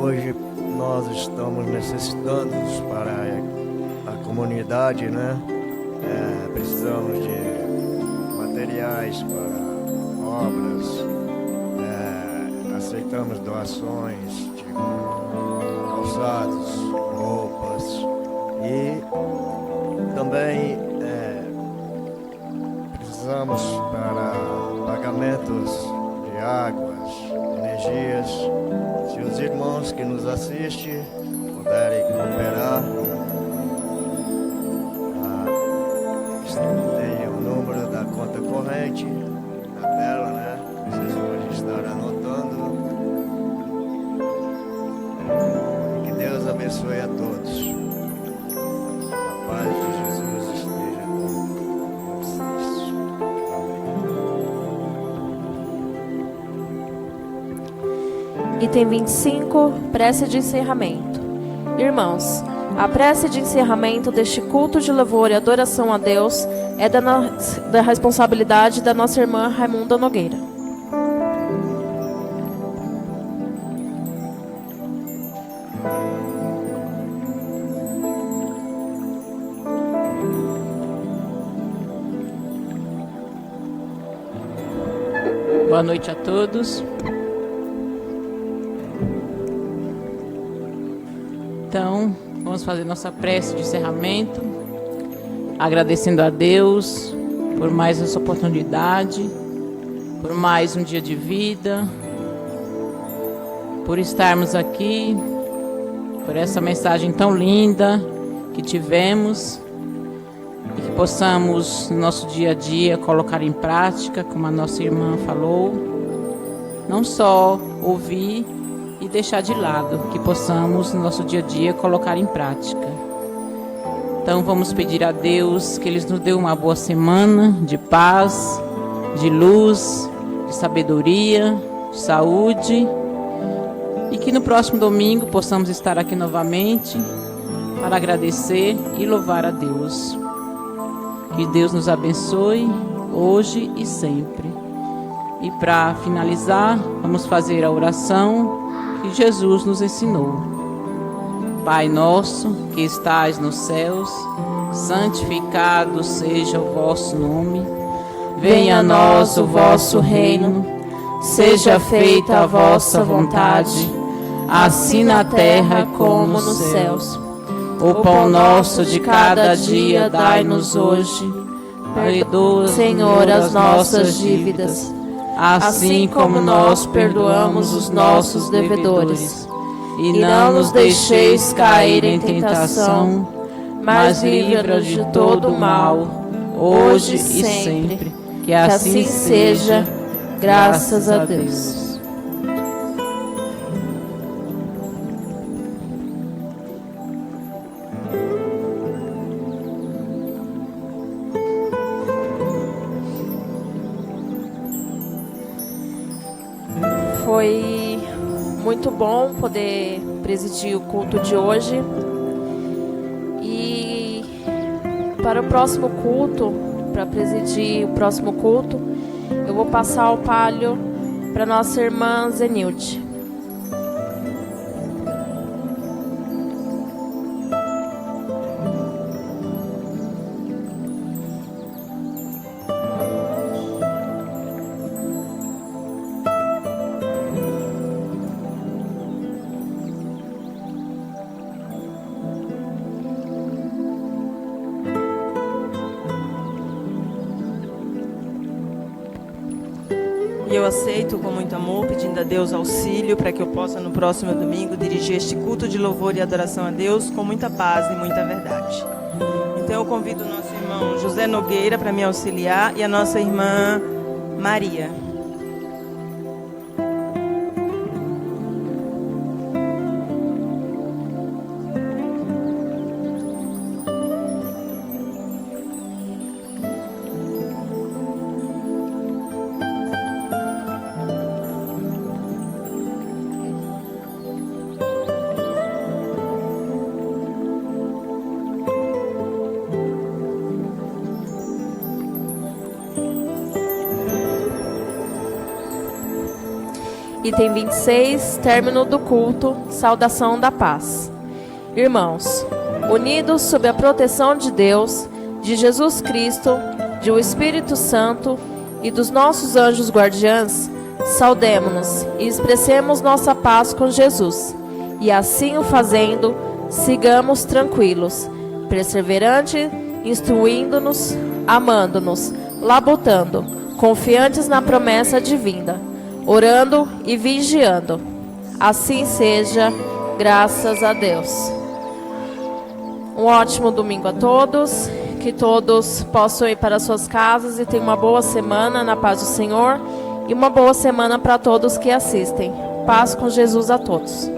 Speaker 6: Hoje nós estamos necessitando para a comunidade, né? Precisamos de materiais para obras, aceitamos doações de calçados, roupas e também precisamos para pagamentos de águas, energias. Se os irmãos que nos assistem puderem cooperar, tem o número da conta corrente na tela, né? Vocês podem estar anotando. Que Deus abençoe a todos. A paz de Jesus esteja com vocês.
Speaker 1: Item 25, prece de encerramento. Irmãos, a prece de encerramento deste culto de louvor e adoração a Deus é da responsabilidade da nossa irmã Raimunda Nogueira.
Speaker 7: Boa noite a todos. Então, vamos fazer nossa prece de encerramento, agradecendo a Deus por mais essa oportunidade, por mais um dia de vida, por estarmos aqui, por essa mensagem tão linda que tivemos e que possamos no nosso dia a dia colocar em prática, como a nossa irmã falou, não só ouvir e deixar de lado, que possamos no nosso dia a dia colocar em prática. Então vamos pedir a Deus que Ele nos dê uma boa semana de paz, de luz, de sabedoria, de saúde, e que no próximo domingo possamos estar aqui novamente para agradecer e louvar a Deus. Que Deus nos abençoe hoje e sempre. E para finalizar, vamos fazer a oração que Jesus nos ensinou. Pai nosso, que estais nos céus, santificado seja o vosso nome. Venha a nós o vosso reino. Seja feita a vossa vontade, assim na terra como nos céus. O pão nosso de cada dia dai-nos hoje. Perdoa, Senhor, as nossas dívidas, assim como nós perdoamos os nossos devedores. E não nos deixeis cair em tentação, mas livra-nos de todo o mal, hoje e sempre. Que assim seja, graças a Deus.
Speaker 1: Foi muito bom poder presidir o culto de hoje. E para o próximo culto, para presidir o próximo culto, eu vou passar o palio para nossa irmã Zenilde.
Speaker 5: E eu aceito com muito amor, pedindo a Deus auxílio para que eu possa no próximo domingo dirigir este culto de louvor e adoração a Deus com muita paz e muita verdade. Então eu convido o nosso irmão José Nogueira para me auxiliar e a nossa irmã Maria.
Speaker 1: Item 26, término do culto, saudação da paz. Irmãos, unidos sob a proteção de Deus, de Jesus Cristo, de o Espírito Santo e dos nossos anjos guardiães, saudemo-nos e expressemos nossa paz com Jesus. E assim o fazendo, sigamos tranquilos, perseverantes, instruindo-nos, amando-nos, labutando, confiantes na promessa de vinda, orando e vigiando. Assim seja, graças a Deus. Um ótimo domingo a todos. Que todos possam ir para suas casas e tenham uma boa semana na paz do Senhor. E uma boa semana para todos que assistem. Paz com Jesus a todos.